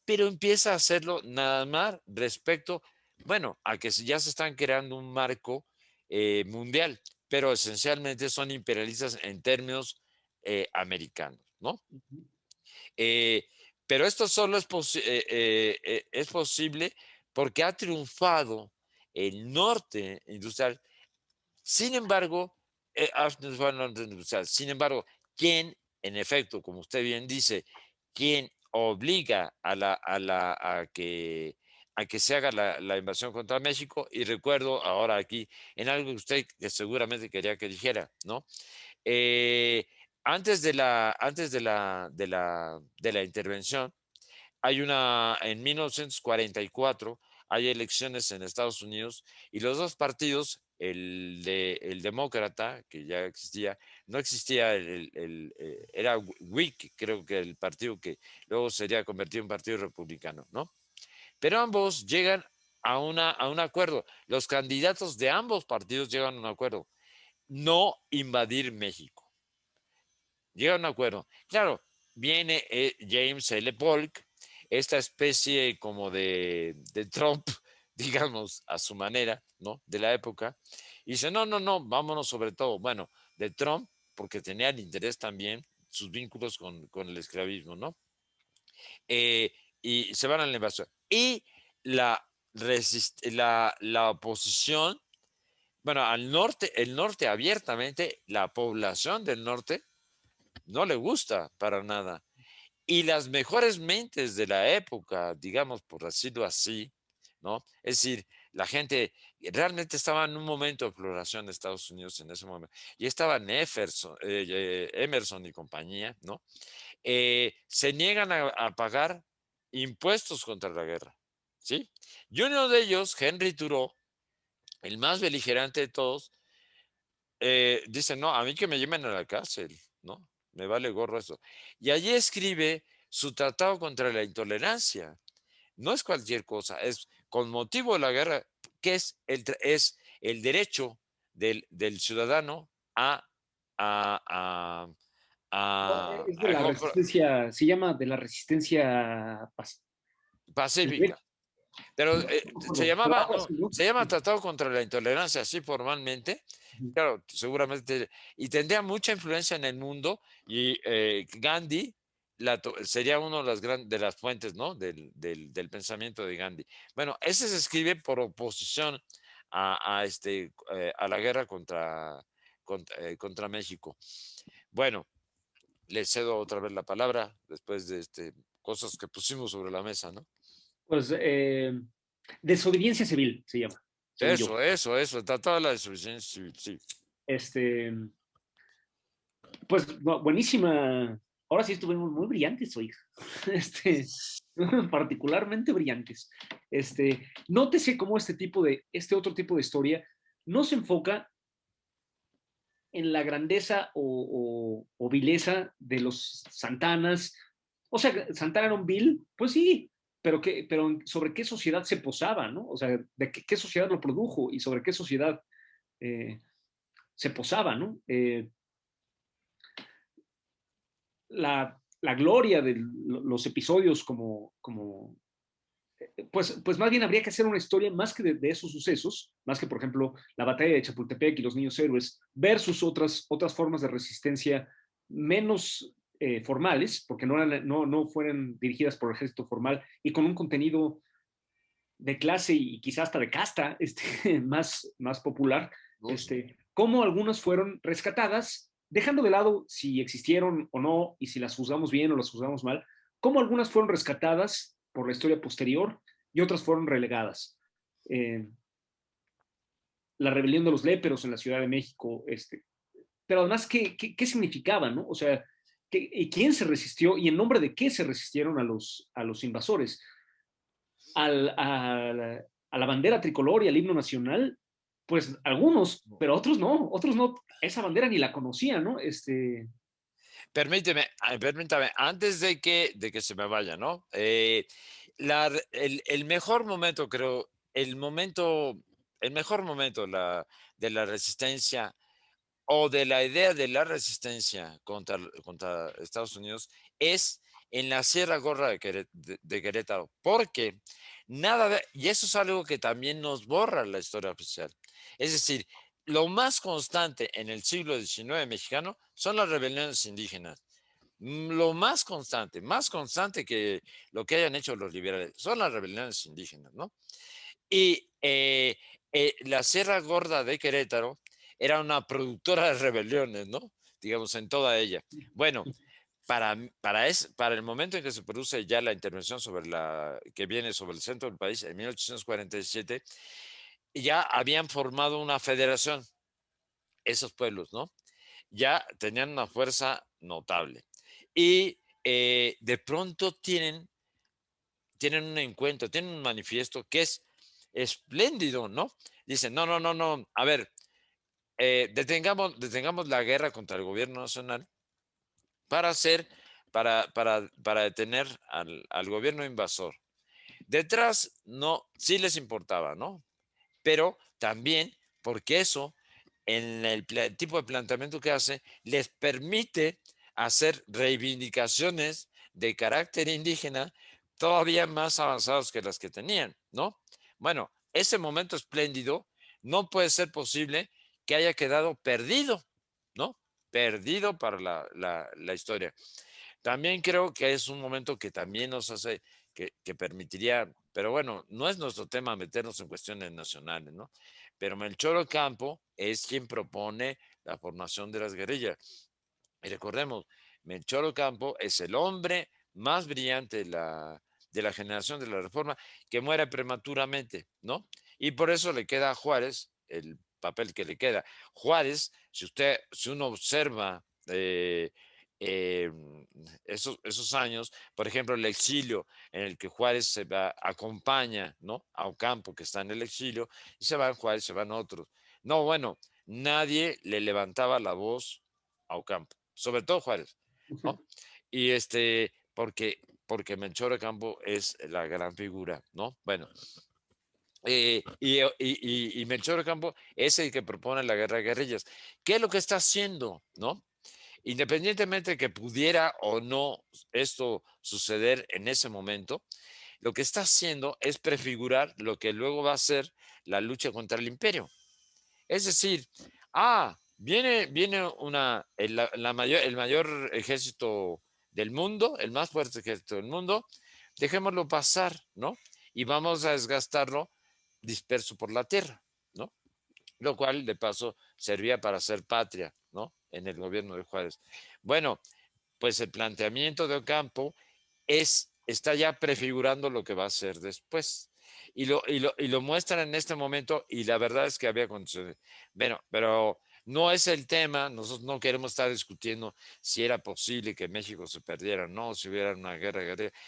pero empieza a hacerlo nada más respecto, bueno, a que ya se están creando un marco mundial, pero esencialmente son imperialistas en términos americanos, ¿no? Eh, pero esto solo es posible porque ha triunfado el norte industrial. Sin embargo, sin embargo, quien, en efecto, como usted bien dice, quien obliga a que se haga la invasión contra México, y recuerdo ahora aquí en algo que usted que seguramente quería que dijera, ¿no? Eh, de la intervención, en 1944 hay elecciones en Estados Unidos y los dos partidos, el demócrata, que ya existía, no existía, era Whig, creo que el partido que luego sería convertido en partido republicano, ¿no? Pero ambos llegan a un acuerdo. Los candidatos de ambos partidos llegan a un acuerdo. No invadir México. Llegan a un acuerdo. Claro, viene James L. Polk, esta especie como de Trump digamos, a su manera, ¿no? De la época. Y dice, no, no, no, vámonos sobre todo, bueno, de Trump, porque tenía el interés también, sus vínculos con el esclavismo, ¿no? Eh, y se van a la invasión. Y la oposición, bueno, al norte, el norte abiertamente, la población del norte no le gusta para nada. Y las mejores mentes de la época, digamos, por decirlo así, ¿no? Es decir, la gente realmente estaba en un momento de exploración de Estados Unidos en ese momento. Y estaban Emerson y compañía, ¿no? Se niegan a pagar impuestos contra la guerra, ¿sí? Y uno de ellos, Henry Thoreau, el más beligerante de todos, dice, no, a mí que me lleven a la cárcel, ¿no? Me vale gorro eso. Y allí escribe su tratado contra la intolerancia. No es cualquier cosa, es con motivo de la guerra, que es el derecho del ciudadano a, a, Es de la a comprar resistencia, se llama de la resistencia pacífica. Pero se pero llamaba, algo no, así, ¿no? se llama Tratado contra la Intolerancia, así formalmente. Ujú. Claro, seguramente, y tendría mucha influencia en el mundo, y Gandhi sería una de de las fuentes, ¿no? Del pensamiento de Gandhi. Bueno, ese se escribe por oposición a la guerra contra México. Bueno, le cedo otra vez la palabra después de cosas que pusimos sobre la mesa, ¿no? Pues desobediencia civil se llama, según yo. Eso, el Tratado de la Disolución Civil, sí. Este, pues buenísima. Ahora sí estuvimos muy brillantes hoy. Este, particularmente brillantes. Nótese cómo este otro tipo de historia no se enfoca en la grandeza o vileza de los Santanas. O sea, Santana era un vil, pues sí, pero sobre qué sociedad se posaba, ¿no? O sea, de qué sociedad lo produjo y sobre qué sociedad eh, se posaba, ¿no? La gloria de los episodios pues más bien habría que hacer una historia más que de esos sucesos, más que por ejemplo la batalla de Chapultepec y los niños héroes, versus otras formas de resistencia menos formales, porque no fueran dirigidas por el ejército formal y con un contenido de clase y quizás hasta de casta más popular, Pues, cómo algunas fueron rescatadas, dejando de lado si existieron o no y si las juzgamos bien o las juzgamos mal, cómo algunas fueron rescatadas por la historia posterior y otras fueron relegadas. Eh, la rebelión de los léperos en la Ciudad de México, pero además, ¿qué significaba, no? O sea, ¿quién se resistió y en nombre de qué se resistieron a los invasores? A la bandera tricolor y al himno nacional, pues algunos, pero otros no, esa bandera ni la conocían, ¿no? permítame, antes de que se me vaya, ¿no? El mejor momento, creo, el mejor momento de la resistencia o de la idea de la resistencia contra Estados Unidos es en la Sierra Gorda de Querétaro, porque y eso es algo que también nos borra la historia oficial. Es decir, lo más constante en el siglo XIX mexicano son las rebeliones indígenas. Lo más constante que lo que hayan hecho los liberales, son las rebeliones indígenas, ¿no? Y la Sierra Gorda de Querétaro era una productora de rebeliones, ¿no? Digamos, en toda ella. Bueno, para el momento en que se produce ya la intervención que viene sobre el centro del país, en 1847, ya habían formado una federación, esos pueblos, ¿no? Ya tenían una fuerza notable. Y de pronto tienen un encuentro, tienen un manifiesto que es espléndido, ¿no? Dicen, no, no, no, no, a ver, detengamos la guerra contra el gobierno nacional para hacer, para detener al gobierno invasor. Detrás, no, sí les importaba, ¿no? Pero también porque eso, en el tipo de planteamiento que hace, les permite hacer reivindicaciones de carácter indígena todavía más avanzados que las que tenían, ¿no? Bueno, ese momento espléndido no puede ser posible que haya quedado perdido, ¿no? Perdido para la historia. También creo que es un momento que también nos hace, que permitiría, pero bueno, no es nuestro tema meternos en cuestiones nacionales, ¿no? Pero Melchor Ocampo es quien propone la formación de las guerrillas. Y recordemos, Melchor Ocampo es el hombre más brillante de la generación de la Reforma que muere prematuramente, ¿no? Y por eso le queda a Juárez el papel que le queda. Juárez, si uno observa eh, esos años, por ejemplo, el exilio en el que Juárez acompaña, ¿no? A Ocampo, que está en el exilio, y se van Juárez, se van otros. No, bueno, nadie le levantaba la voz a Ocampo, sobre todo Juárez, ¿no? Y porque Melchor Ocampo es la gran figura, ¿no? Bueno, y Melchor Ocampo es el que propone la guerra de guerrillas. ¿Qué es lo que está haciendo, no? Independientemente de que pudiera o no esto suceder en ese momento, lo que está haciendo es prefigurar lo que luego va a ser la lucha contra el imperio. Es decir, viene el mayor ejército del mundo, el más fuerte ejército del mundo, dejémoslo pasar, ¿no? Y vamos a desgastarlo disperso por la tierra, ¿no? Lo cual, de paso, servía para hacer patria, ¿no? En el gobierno de Juárez. Bueno, pues el planteamiento de Ocampo está ya prefigurando lo que va a ser después. Y lo muestran en este momento y la verdad es que había condiciones. Bueno, pero no es el tema, nosotros no queremos estar discutiendo si era posible que México se perdiera, no, si hubiera una guerra.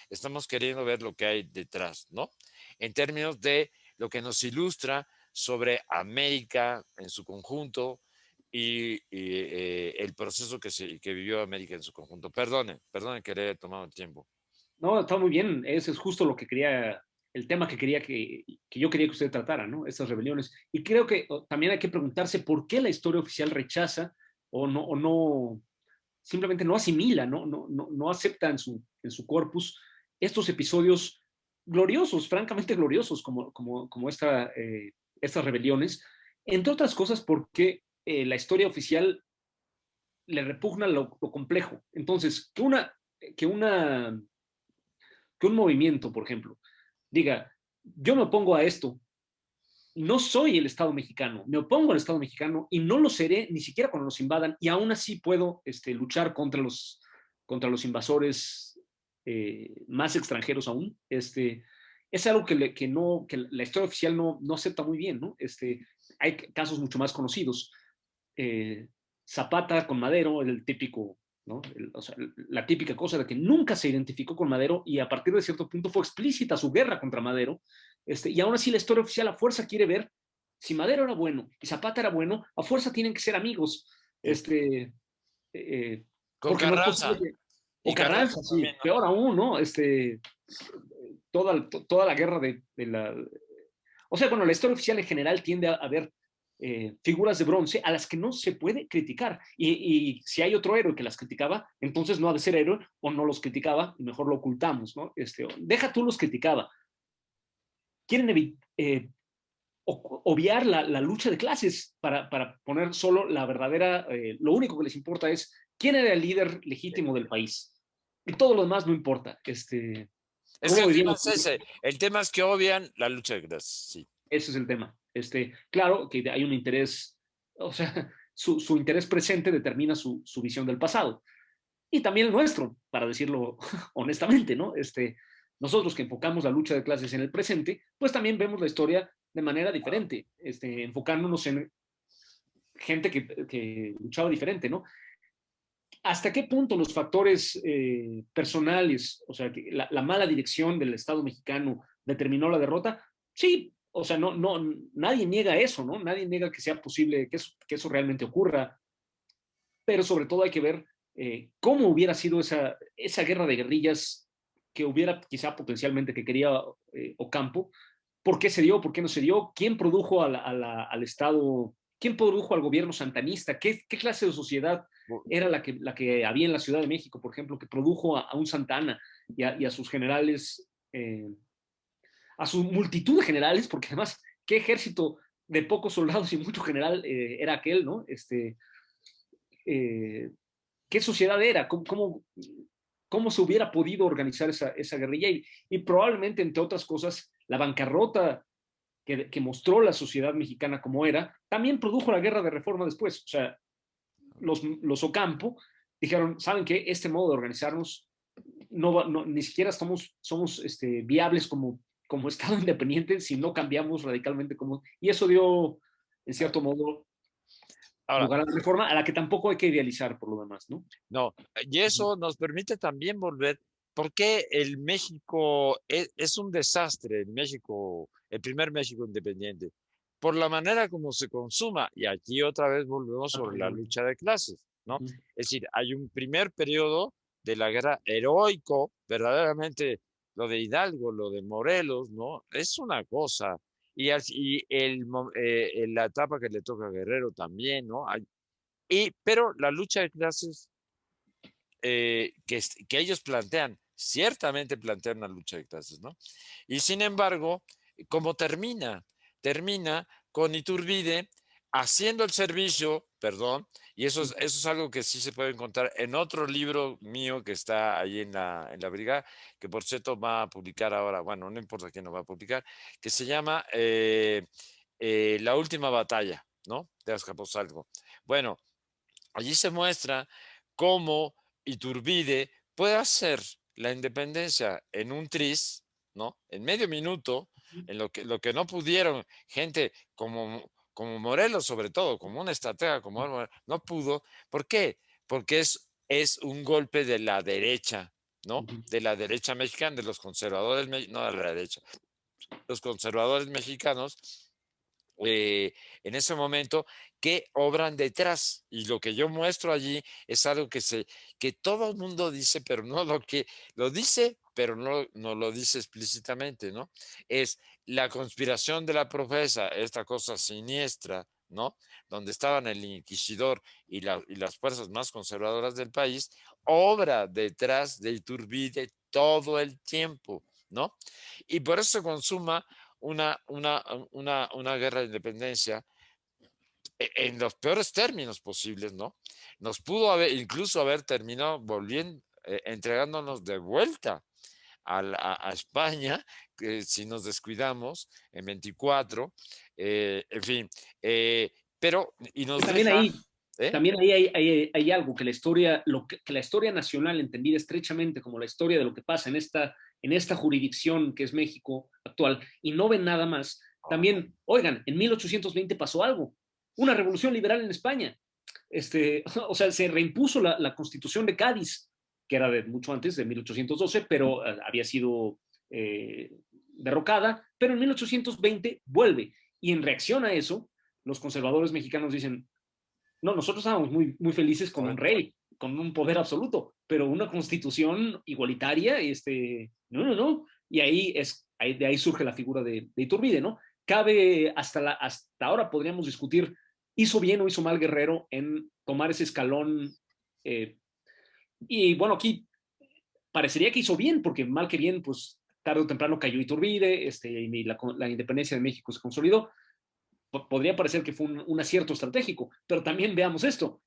Estamos queriendo ver lo que hay detrás, ¿no? En términos de lo que nos ilustra sobre América en su conjunto, y el proceso que vivió América en su conjunto. Perdone que le haya tomado tiempo. No, está muy bien. Ese es justo lo que quería, el tema que quería que yo quería que usted tratara, ¿no? Estas rebeliones. Y creo que también hay que preguntarse por qué la historia oficial rechaza o no simplemente no asimila, no acepta en su corpus estos episodios gloriosos, francamente gloriosos, como estas rebeliones, entre otras cosas porque la historia oficial le repugna lo complejo. Entonces, que una que un movimiento, por ejemplo, diga, yo me opongo a esto, no soy el Estado mexicano, me opongo al Estado mexicano y no lo seré ni siquiera cuando nos invadan y aún así puedo luchar contra los invasores más extranjeros aún. Es algo que la historia oficial no acepta muy bien, ¿no? Hay casos mucho más conocidos. Eh, Zapata con Madero, el típico, ¿no? O sea, la típica cosa de que nunca se identificó con Madero y a partir de cierto punto fue explícita su guerra contra Madero. Y aún así la historia oficial a fuerza quiere ver si Madero era bueno y Zapata era bueno, a fuerza tienen que ser amigos. Sí. Eh, Con porque no es Carranza. posible que... O Y Carranza Carranza, sí, también, ¿no? peor aún, ¿no? Toda la guerra de la... O sea, bueno, la historia oficial en general tiende a ver figuras de bronce a las que no se puede criticar. Y si hay otro héroe que las criticaba, entonces no ha de ser héroe o no los criticaba y mejor lo ocultamos, ¿no? Deja tú los criticaba. Quieren obviar la lucha de clases para poner solo la verdadera, lo único que les importa es quién era el líder legítimo del país. Y todo lo demás no importa. Es que ¿Cómo el vivían tema los es ese. El tema es que obvian la lucha de clases. Sí. Ese es el tema. Claro que hay un interés, o sea, su interés presente determina su visión del pasado. Y también el nuestro, para decirlo honestamente, ¿no? Nosotros que enfocamos la lucha de clases en el presente, pues también vemos la historia de manera diferente, enfocándonos en gente que luchaba diferente, ¿no? ¿Hasta qué punto los factores personales, o sea, que la mala dirección del Estado mexicano determinó la derrota? Sí, o sea, nadie niega eso, ¿no? Nadie niega que sea posible que eso realmente ocurra, pero sobre todo hay que ver cómo hubiera sido esa guerra de guerrillas que hubiera quizá potencialmente que quería Ocampo, por qué se dio, por qué no se dio, quién produjo al Estado, quién produjo al gobierno santanista, qué clase de sociedad era la que había en la Ciudad de México, por ejemplo, que produjo a un Santana y a sus generales, a su multitud de generales, porque además qué ejército de pocos soldados y mucho general era aquel, ¿no? Eh, ¿Qué sociedad era? ¿Cómo se hubiera podido organizar esa guerrilla? Y probablemente, entre otras cosas, la bancarrota que mostró la sociedad mexicana como era, también produjo la guerra de reforma después. O sea, los Ocampo dijeron, ¿saben qué? Este modo de organizarnos ni siquiera somos viables como Estado independiente si no cambiamos radicalmente como... Y eso dio, en Ah, cierto modo, ahora, lugar a la reforma, a la que tampoco hay que idealizar por lo demás, ¿no? no, y Ujú. eso nos permite también volver, ¿por qué el México es un desastre, el México, el primer México independiente? Por la manera como se consuma, y aquí otra vez volvemos sobre la lucha de clases, ¿no? Ujú. Es decir, hay un primer periodo de la guerra heroico, verdaderamente lo de Hidalgo, lo de Morelos, ¿no? Es una cosa. La etapa que le toca a Guerrero también, ¿no? Pero la lucha de clases que ellos plantean, ciertamente plantean una lucha de clases, ¿no? Y sin embargo, ¿cómo termina? Termina con Iturbide haciendo el servicio, perdón, y eso es algo que sí se puede encontrar en otro libro mío que está ahí en la brigada, que por cierto va a publicar ahora, bueno, no importa quién lo va a publicar, que se llama La última batalla, ¿no? De Azcapotzalco. Bueno, allí se muestra cómo Iturbide puede hacer la independencia en un tris, ¿no? En medio minuto, en lo que no pudieron gente como Morelos, sobre todo, como una estratega como Morelos, no pudo. ¿Por qué? Porque es un golpe de la derecha, ¿no? Ujú. De la derecha mexicana, de los conservadores, no de la derecha, los conservadores mexicanos en ese momento que obran detrás. Y lo que yo muestro allí es algo que todo el mundo dice, pero no lo dice, pero no lo dice explícitamente, ¿no? Es la conspiración de la profesa, esta cosa siniestra, ¿no? Donde estaban el inquisidor y las fuerzas más conservadoras del país, obra detrás de Iturbide todo el tiempo, ¿no? Y por eso se consuma una, una, una guerra de independencia en los peores términos posibles, ¿no? Nos pudo incluso haber terminado volviendo, entregándonos de vuelta a España, si nos descuidamos, en 24, en fin, pero, y nos También deja, ahí, ¿eh? también ahí hay algo que que la historia nacional, entendida estrechamente como la historia de lo que pasa en esta jurisdicción que es México actual, y no ven nada más. También, oigan, en 1820 pasó algo, una revolución liberal en España. O sea, se reimpuso la Constitución de Cádiz, que era de mucho antes, de 1812, pero había sido derrocada, pero en 1820 vuelve. Y en reacción a eso, los conservadores mexicanos dicen, no, nosotros estábamos muy, muy felices con un Correcto. rey, con un poder absoluto, pero una constitución igualitaria, no, no, no. Y de ahí surge la figura de Iturbide, ¿no? Cabe, hasta ahora podríamos discutir, ¿hizo bien o hizo mal Guerrero en tomar ese escalón? eh, y bueno, aquí parecería que hizo bien, porque mal que bien, pues tarde o temprano cayó Iturbide, y la independencia de México se consolidó. Podría parecer que fue un acierto estratégico, pero también veamos esto.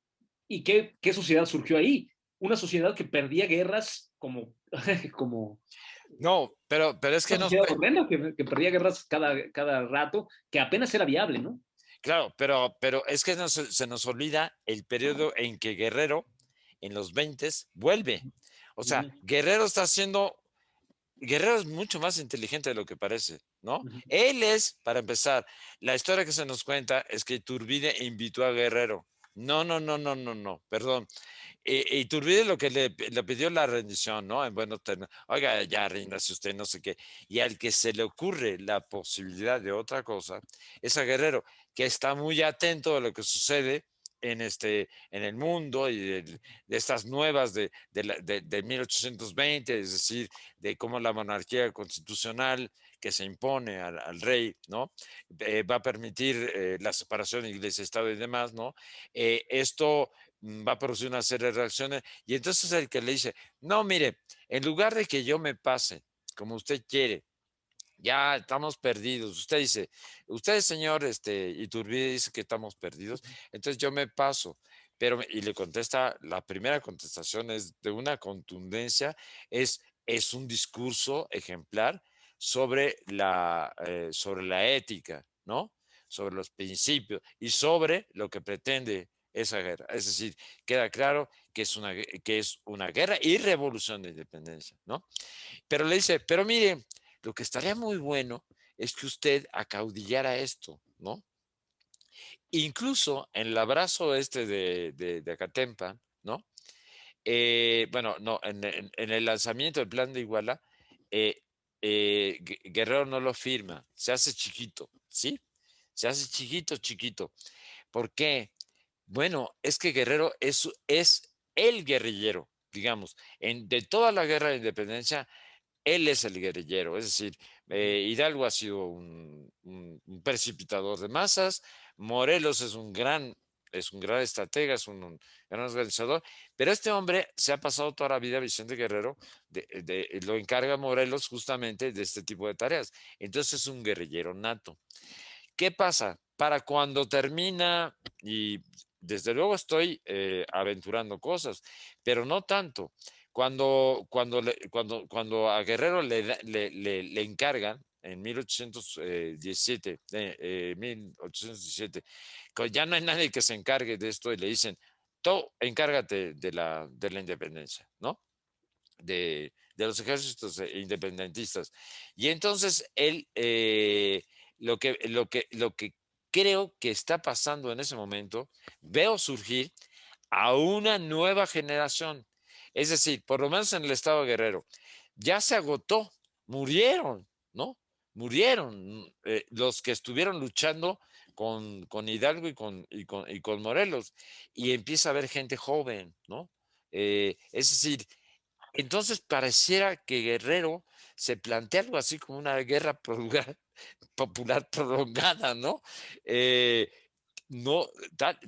¿Y qué sociedad surgió ahí? Una sociedad que perdía guerras como No, pero es que una no, sociedad horrenda que perdía guerras cada rato, que apenas era viable, ¿no? claro, pero es que se nos olvida el periodo en que Guerrero, en los 20, vuelve. O sea, Ujú, Guerrero es mucho más inteligente de lo que parece, ¿no? ujú, Él es, para empezar, la historia que se nos cuenta es que Iturbide invitó a Guerrero. No, no, no, no, no, no, perdón. Iturbide lo que le pidió la rendición, ¿no? En buenos términos. Oiga, ya ríndase usted, no sé qué. Y al que se le ocurre la posibilidad de otra cosa es a Guerrero, que está muy atento a lo que sucede en el mundo y de estas nuevas de 1820, es decir, de cómo la monarquía constitucional que se impone al rey, ¿no? Va a permitir la separación de iglesia, Estado y demás, ¿no? Esto va a producir una serie de reacciones y entonces el que le dice, no, mire, en lugar de que yo me pase como usted quiere ya estamos perdidos. Usted, señor Iturbide, dice que estamos perdidos, entonces yo me paso. Y le contesta, la primera contestación es de una contundencia, es un discurso ejemplar sobre la ética, ¿no? Sobre los principios y sobre lo que pretende esa guerra. Es decir, queda claro que es una guerra y revolución de independencia, ¿no? Pero le dice, pero mire, lo que estaría muy bueno es que usted acaudillara esto, ¿no? Incluso en el abrazo de Acatempa, ¿no? Bueno, no, en el lanzamiento del plan de Iguala, eh, Guerrero no lo firma, se hace chiquito, ¿sí? Se hace chiquito, chiquito. ¿Por qué? Bueno, es que Guerrero es el guerrillero, digamos, de toda la guerra de independencia, él es el guerrillero, es decir, Hidalgo ha sido un precipitador de masas, Morelos es un gran estratega, es un gran organizador, pero este hombre se ha pasado toda la vida, Vicente Guerrero, lo encarga Morelos justamente de este tipo de tareas. Entonces es un guerrillero nato. ¿Qué pasa? Para cuando termina, y desde luego estoy aventurando cosas, pero no tanto. Cuando a Guerrero le encargan en 1817, ya no hay nadie que se encargue de esto y le dicen, tú encárgate de la independencia, ¿no? De los ejércitos independentistas. Y entonces él, lo que creo que está pasando en ese momento, veo surgir a una nueva generación. Es decir, por lo menos en el estado de Guerrero, ya se agotó, murieron, ¿no? Murieron los que estuvieron luchando con Hidalgo y con Morelos. Y empieza a haber gente joven, ¿no? Es decir, entonces pareciera que Guerrero se plantea algo así como una guerra popular prolongada, ¿no? Eh, no,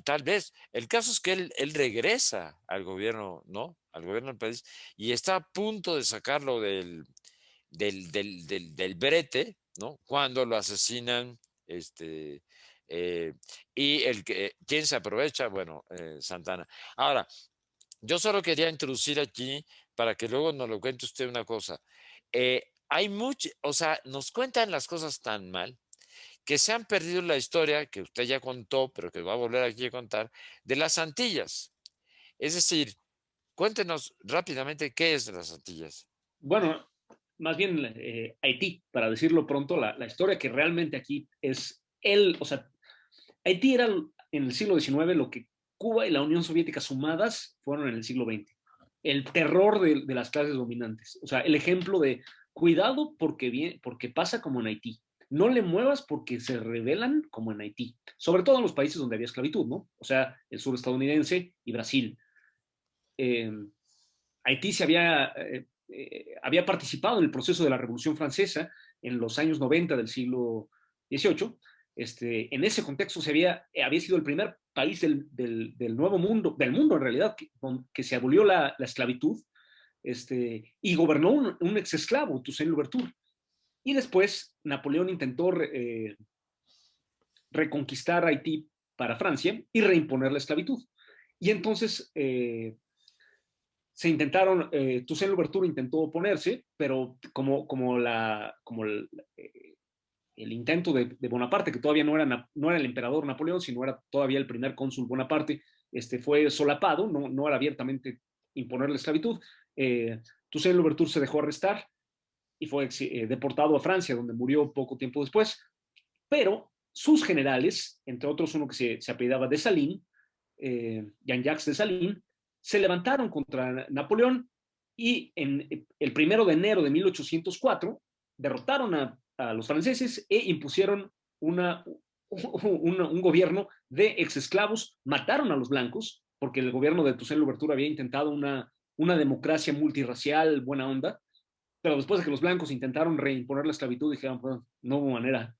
tal vez. El caso es que él regresa al gobierno, ¿no? Al gobierno del país y está a punto de sacarlo del brete, ¿no? Cuando lo asesinan, este, eh, y ¿quién se aprovecha? Bueno, Santana. Ahora, yo solo quería introducir aquí para que luego nos lo cuente usted una cosa. Hay mucho, o sea, nos cuentan las cosas tan mal que se han perdido la historia que usted ya contó, pero que va a volver aquí a contar, de las Antillas. Es decir, cuéntenos rápidamente qué es de las Antillas. Bueno, más bien Haití, para decirlo pronto, la historia que realmente aquí es o sea, Haití era en el siglo XIX lo que Cuba y la Unión Soviética sumadas fueron en el siglo XX. El terror de las clases dominantes. O sea, el ejemplo de cuidado porque pasa como en Haití. No le muevas porque se rebelan como en Haití. Sobre todo en los países donde había esclavitud, ¿no? O sea, el sur estadounidense y Brasil. Eh, Haití había participado en el proceso de la Revolución Francesa en los años 90 del siglo XVIII. En ese contexto había sido el primer país del nuevo mundo, del mundo en realidad, que se abolió la esclavitud, y gobernó un ex esclavo, Toussaint Louverture. Y después Napoleón intentó reconquistar Haití para Francia y reimponer la esclavitud. Y entonces Toussaint Louverture intentó oponerse, pero como el intento de Bonaparte, que todavía no era el emperador Napoleón, sino era todavía el primer cónsul Bonaparte, fue solapado, no era abiertamente imponer la esclavitud. Toussaint Louverture se dejó arrestar y fue deportado a Francia, donde murió poco tiempo después, pero sus generales, entre otros uno que se apellidaba Dessalines, Jean-Jacques Dessalines, se levantaron contra Napoleón y el 1 de enero de 1804 derrotaron a los franceses e impusieron un gobierno de exesclavos, mataron a los blancos, porque el gobierno de Toussaint Louverture había intentado una democracia multirracial, buena onda, pero después de que los blancos intentaron reimponer la esclavitud, dijeron, pues, no hubo manera,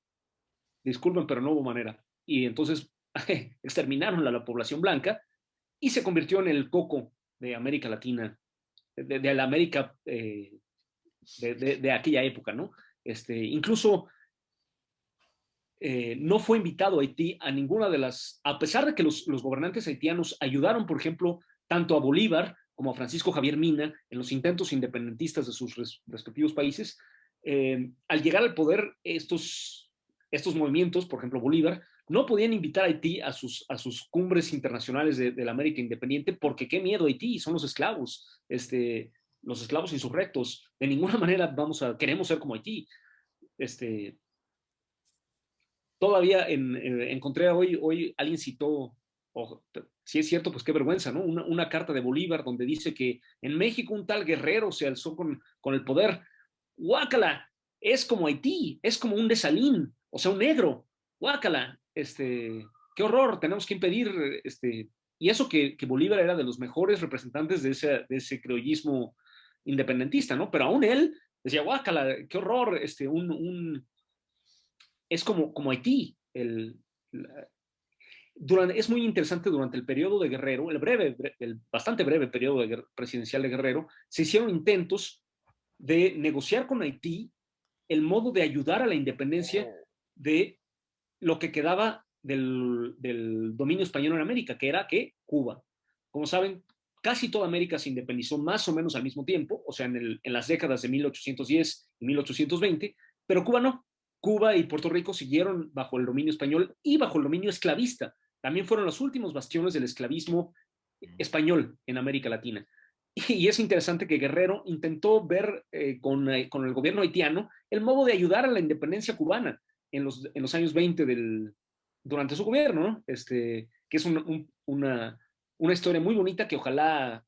disculpen, pero no hubo manera. Y entonces exterminaron a la población blanca y se convirtió en el coco de América Latina, de la América de aquella época, ¿no? Incluso no fue invitado a Haití a ninguna de las, a pesar de que los gobernantes haitianos ayudaron, por ejemplo, tanto a Bolívar como a Francisco Javier Mina en los intentos independentistas de sus respectivos países, al llegar al poder estos movimientos, por ejemplo Bolívar, no podían invitar a Haití a sus cumbres internacionales de la América Independiente porque qué miedo Haití, son los esclavos insurrectos, de ninguna manera queremos ser como Haití. Este, Todavía encontré hoy alguien citó, si es cierto, pues qué vergüenza, ¿no? Una carta de Bolívar donde dice que en México un tal guerrero se alzó con el poder. Guácala, es como Haití, es como un Desalín, o sea, un negro. Guácala, qué horror, tenemos que impedir, y eso que Bolívar era de los mejores representantes de ese criollismo independentista, ¿no? Pero aún él decía, guácala, qué horror, es como Haití. Es muy interesante durante el periodo de Guerrero, el bastante breve periodo presidencial de Guerrero, se hicieron intentos de negociar con Haití el modo de ayudar a la independencia de lo que quedaba del dominio español en América, que era que Cuba. Como saben, casi toda América se independizó más o menos al mismo tiempo, o sea, en las décadas de 1810 y 1820, pero Cuba no. Cuba y Puerto Rico siguieron bajo el dominio español y bajo el dominio esclavista. También fueron los últimos bastiones del esclavismo español en América Latina. Y es interesante que Guerrero intentó ver con el gobierno haitiano el modo de ayudar a la independencia cubana en los años 20 durante su gobierno, ¿no? Que es una historia muy bonita que ojalá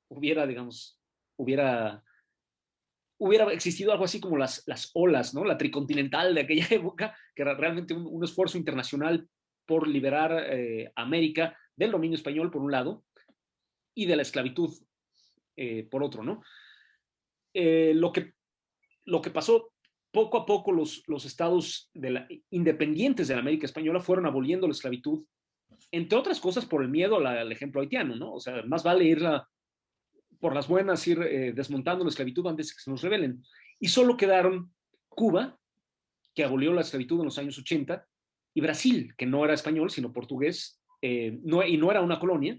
hubiera, digamos, hubiera, hubiera existido algo así como las olas, ¿no? La tricontinental de aquella época, que era realmente un esfuerzo internacional por liberar a América del dominio español, por un lado, y de la esclavitud, por otro, ¿no? Eh, lo que lo que pasó, poco a poco los estados independientes de la América Española fueron aboliendo la esclavitud, entre otras cosas por el miedo al ejemplo haitiano, ¿no? O sea, más vale por las buenas, ir desmontando la esclavitud antes de que se nos rebelen. Y solo quedaron Cuba, que abolió la esclavitud en los años 80, y Brasil, que no era español, sino portugués, y no era una colonia.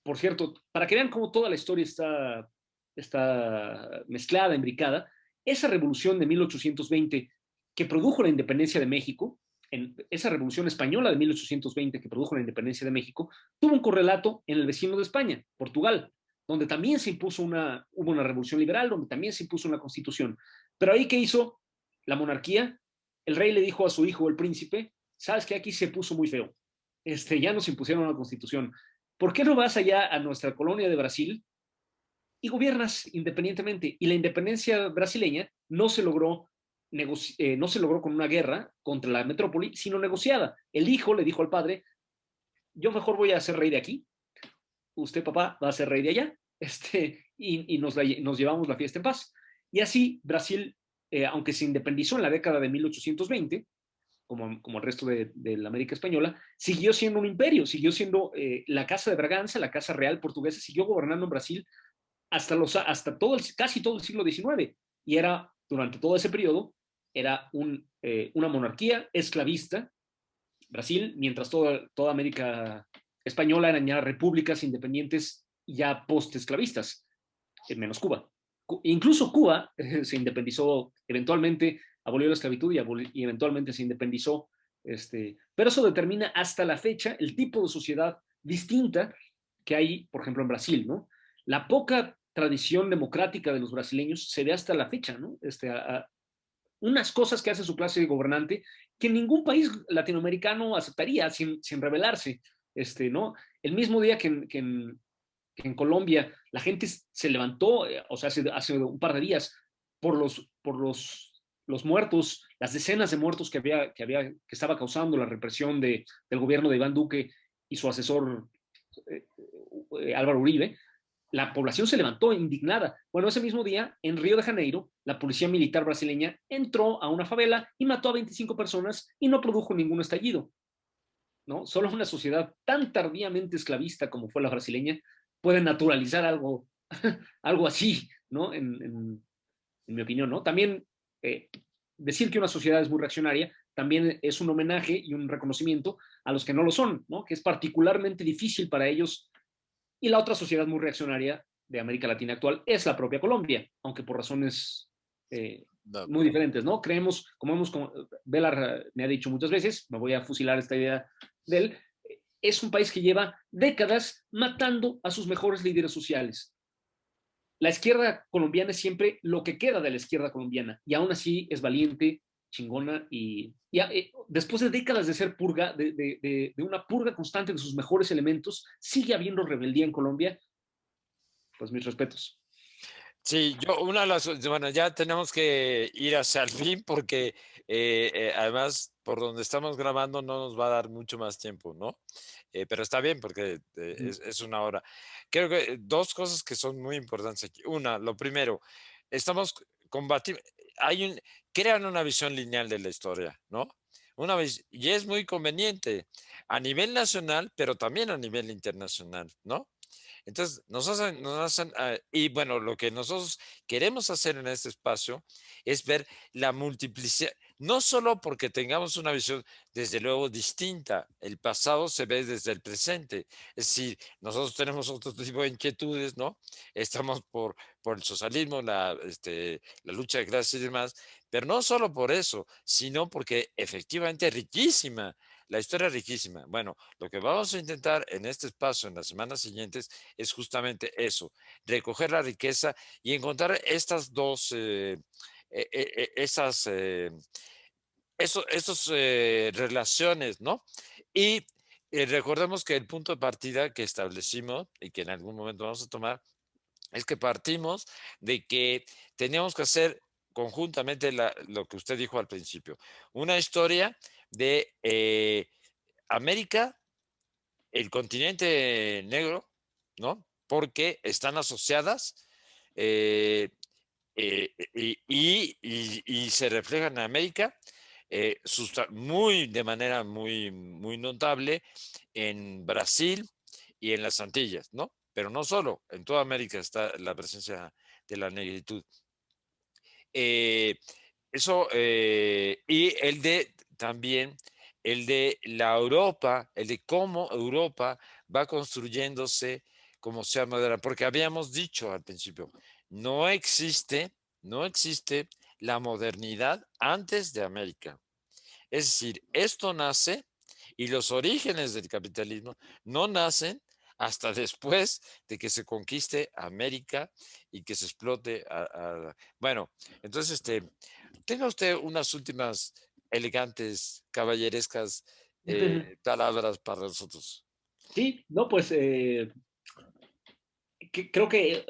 Por cierto, para que vean cómo toda la historia está mezclada, imbricada, esa revolución de 1820 que produjo la independencia de México, esa revolución española de 1820 que produjo la independencia de México, tuvo un correlato en el vecino de España, Portugal, donde también se impuso hubo una revolución liberal, donde también se impuso una constitución. Pero ahí, ¿qué hizo la monarquía? El rey le dijo a su hijo, el príncipe, sabes que aquí se puso muy feo, ya nos impusieron una constitución. ¿Por qué no vas allá a nuestra colonia de Brasil y gobiernas independientemente? Y la independencia brasileña no se logró con una guerra contra la metrópoli, sino negociada. El hijo le dijo al padre, yo mejor voy a ser rey de aquí, usted papá va a ser rey de allá, y nos llevamos la fiesta en paz. Y así Brasil, aunque se independizó en la década de 1820, como el resto de la América Española, siguió siendo un imperio, siguió siendo la Casa de Braganza, la Casa Real Portuguesa, siguió gobernando en Brasil hasta casi todo el siglo XIX. Y durante todo ese periodo, era una monarquía esclavista, Brasil, mientras toda América Española eran ya repúblicas independientes ya post-esclavistas, menos Cuba. Incluso Cuba se independizó eventualmente, abolió la esclavitud y eventualmente se independizó. Pero eso determina hasta la fecha el tipo de sociedad distinta que hay, por ejemplo, en Brasil, ¿no? La poca tradición democrática de los brasileños se ve hasta la fecha, ¿no? Unas cosas que hace su clase gobernante que ningún país latinoamericano aceptaría sin rebelarse, ¿no? El mismo día que en Colombia la gente se levantó, o sea, hace un par de días, por los muertos, las decenas de muertos que estaba causando la represión del gobierno de Iván Duque y su asesor Álvaro Uribe. La población se levantó indignada. Bueno, ese mismo día, en Río de Janeiro, la policía militar brasileña entró a una favela y mató a 25 personas y no produjo ningún estallido, ¿no? Solo una sociedad tan tardíamente esclavista como fue la brasileña puede naturalizar algo así, ¿no? En mi opinión, ¿no? También decir que una sociedad es muy reaccionaria también es un homenaje y un reconocimiento a los que no lo son, ¿no? Que es particularmente difícil para ellos. Y la otra sociedad muy reaccionaria de América Latina actual es la propia Colombia, aunque por razones No, muy diferentes, ¿no? Creemos, como Velar me ha dicho muchas veces, me voy a fusilar esta idea de él, es un país que lleva décadas matando a sus mejores líderes sociales. La izquierda colombiana es siempre lo que queda de la izquierda colombiana y aún así es valiente, chingona y después de décadas de ser purga, de una purga constante de sus mejores elementos, sigue habiendo rebeldía en Colombia. Pues mis respetos. sí, yo una de las, bueno, ya tenemos que ir hacia el fin porque además por donde estamos grabando no nos va a dar mucho más tiempo, ¿no? Pero está bien porque es una hora. Creo que dos cosas que son muy importantes aquí. Una, lo primero, estamos combatiendo, crean una visión lineal de la historia, ¿no? Y es muy conveniente a nivel nacional, pero también a nivel internacional, ¿no? Entonces, y bueno, lo que nosotros queremos hacer en este espacio es ver la multiplicidad, no solo porque tengamos una visión, desde luego, distinta, el pasado se ve desde el presente, es decir, nosotros tenemos otro tipo de inquietudes, ¿no? Estamos por el socialismo, la lucha de clases y demás, pero no solo por eso, sino porque efectivamente es riquísima. La historia es riquísima. Bueno, lo que vamos a intentar en este espacio en las semanas siguientes es justamente eso, recoger la riqueza y encontrar estas dos, esas, esos, relaciones, ¿no? Y recordemos que el punto de partida que establecimos y que en algún momento vamos a tomar es que partimos de que teníamos que hacer conjuntamente lo que usted dijo al principio, una historia de América, el continente negro, ¿no? Porque están asociadas eh, y se reflejan en América de manera muy, muy notable en Brasil y en las Antillas, ¿no? Pero no solo, en toda América está la presencia de la negritud. Eh, y el de también, el de la Europa, el de cómo Europa va construyéndose como sea moderna, porque habíamos dicho al principio, no existe, no existe la modernidad antes de América. Es decir, esto nace y los orígenes del capitalismo no nacen hasta después de que se conquiste América y que se explote bueno, entonces, tenga usted unas últimas elegantes, caballerescas palabras para nosotros. Sí, no, pues creo que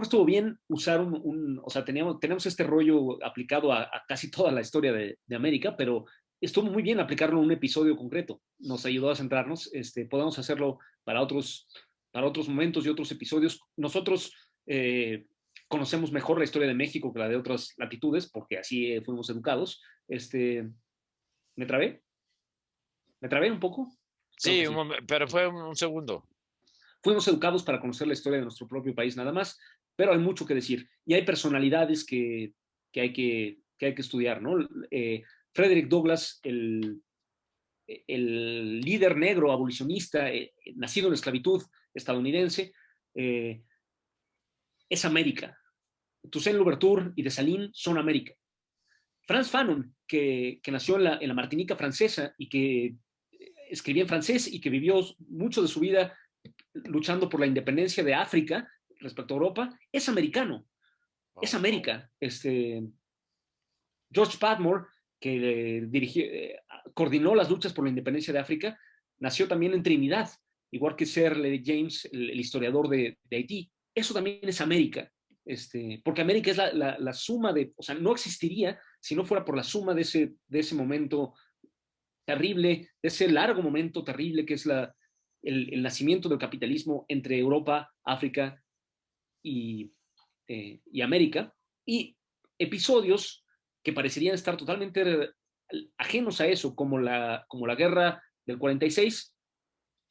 estuvo bien usar o sea, tenemos este rollo aplicado a casi toda la historia de América, pero estuvo muy bien aplicarlo en un episodio concreto. Nos ayudó a centrarnos. Podemos hacerlo para otros momentos y otros episodios. Nosotros conocemos mejor la historia de México que la de otras latitudes, porque así fuimos educados. ¿Me trabé? ¿Me trabé un poco? Creo que Sí, sí. pero fue un segundo. Fuimos educados para conocer la historia de nuestro propio país nada más, pero hay mucho que decir y hay personalidades que hay que estudiar, ¿no? Frederick Douglass, el líder negro abolicionista, nacido en la esclavitud estadounidense, eh, es América. Toussaint Louverture y Dessalines son América. Franz Fanon, que nació en la Martinica francesa y que escribía en francés y que vivió mucho de su vida luchando por la independencia de África respecto a Europa, es americano, es Wow. América. George Padmore, que coordinó las luchas por la independencia de África, nació también en Trinidad, igual que Sir James, el historiador de Haití. Eso también es América. Porque América es la suma o sea, no existiría si no fuera por la suma de ese momento terrible, de ese largo momento terrible que es el nacimiento del capitalismo entre Europa, África y América, y episodios que parecerían estar totalmente ajenos a eso, como la guerra del 46,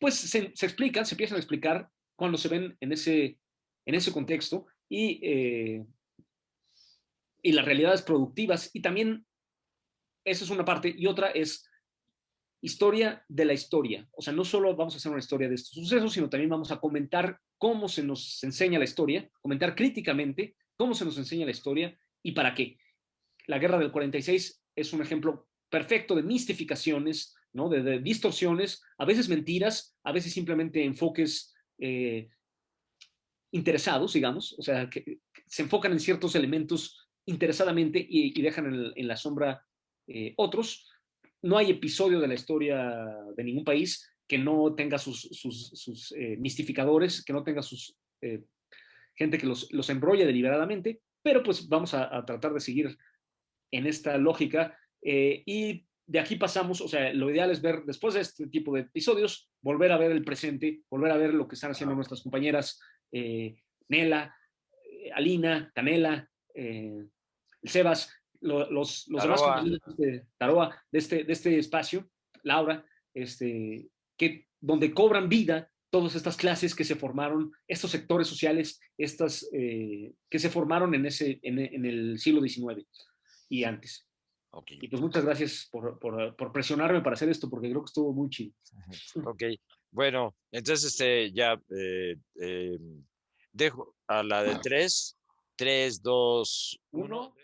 pues se explican, se empiezan a explicar cuando se ven en ese contexto y y las realidades productivas. Y también, esa es una parte, y otra es historia de la historia. O sea, no solo vamos a hacer una historia de estos sucesos, sino también vamos a comentar cómo se nos enseña la historia, comentar críticamente cómo se nos enseña la historia y para qué. La guerra del 46 es un ejemplo perfecto de mistificaciones, ¿no? De distorsiones, a veces mentiras, a veces simplemente enfoques interesados, digamos, o sea, que se enfocan en ciertos elementos interesadamente y dejan en la sombra otros. No hay episodio de la historia de ningún país que no tenga sus mistificadores, que no tenga sus gente que los enrolla deliberadamente, pero pues vamos a tratar de seguir en esta lógica y de aquí pasamos, o sea, lo ideal es ver después de este tipo de episodios, volver a ver el presente, volver a ver lo que están haciendo Ajá. nuestras compañeras Nela, Alina, Canela, el Sebas, los demás Taroa, compañeros de Taroa, de este espacio, Laura, donde cobran vida todas estas clases que se formaron, estos sectores sociales, que se formaron en el siglo XIX y antes. ok. Y pues muchas gracias por presionarme para hacer esto, porque creo que estuvo muy chido. Ok, bueno, entonces ya dejo a la de tres, dos, Uno, uno.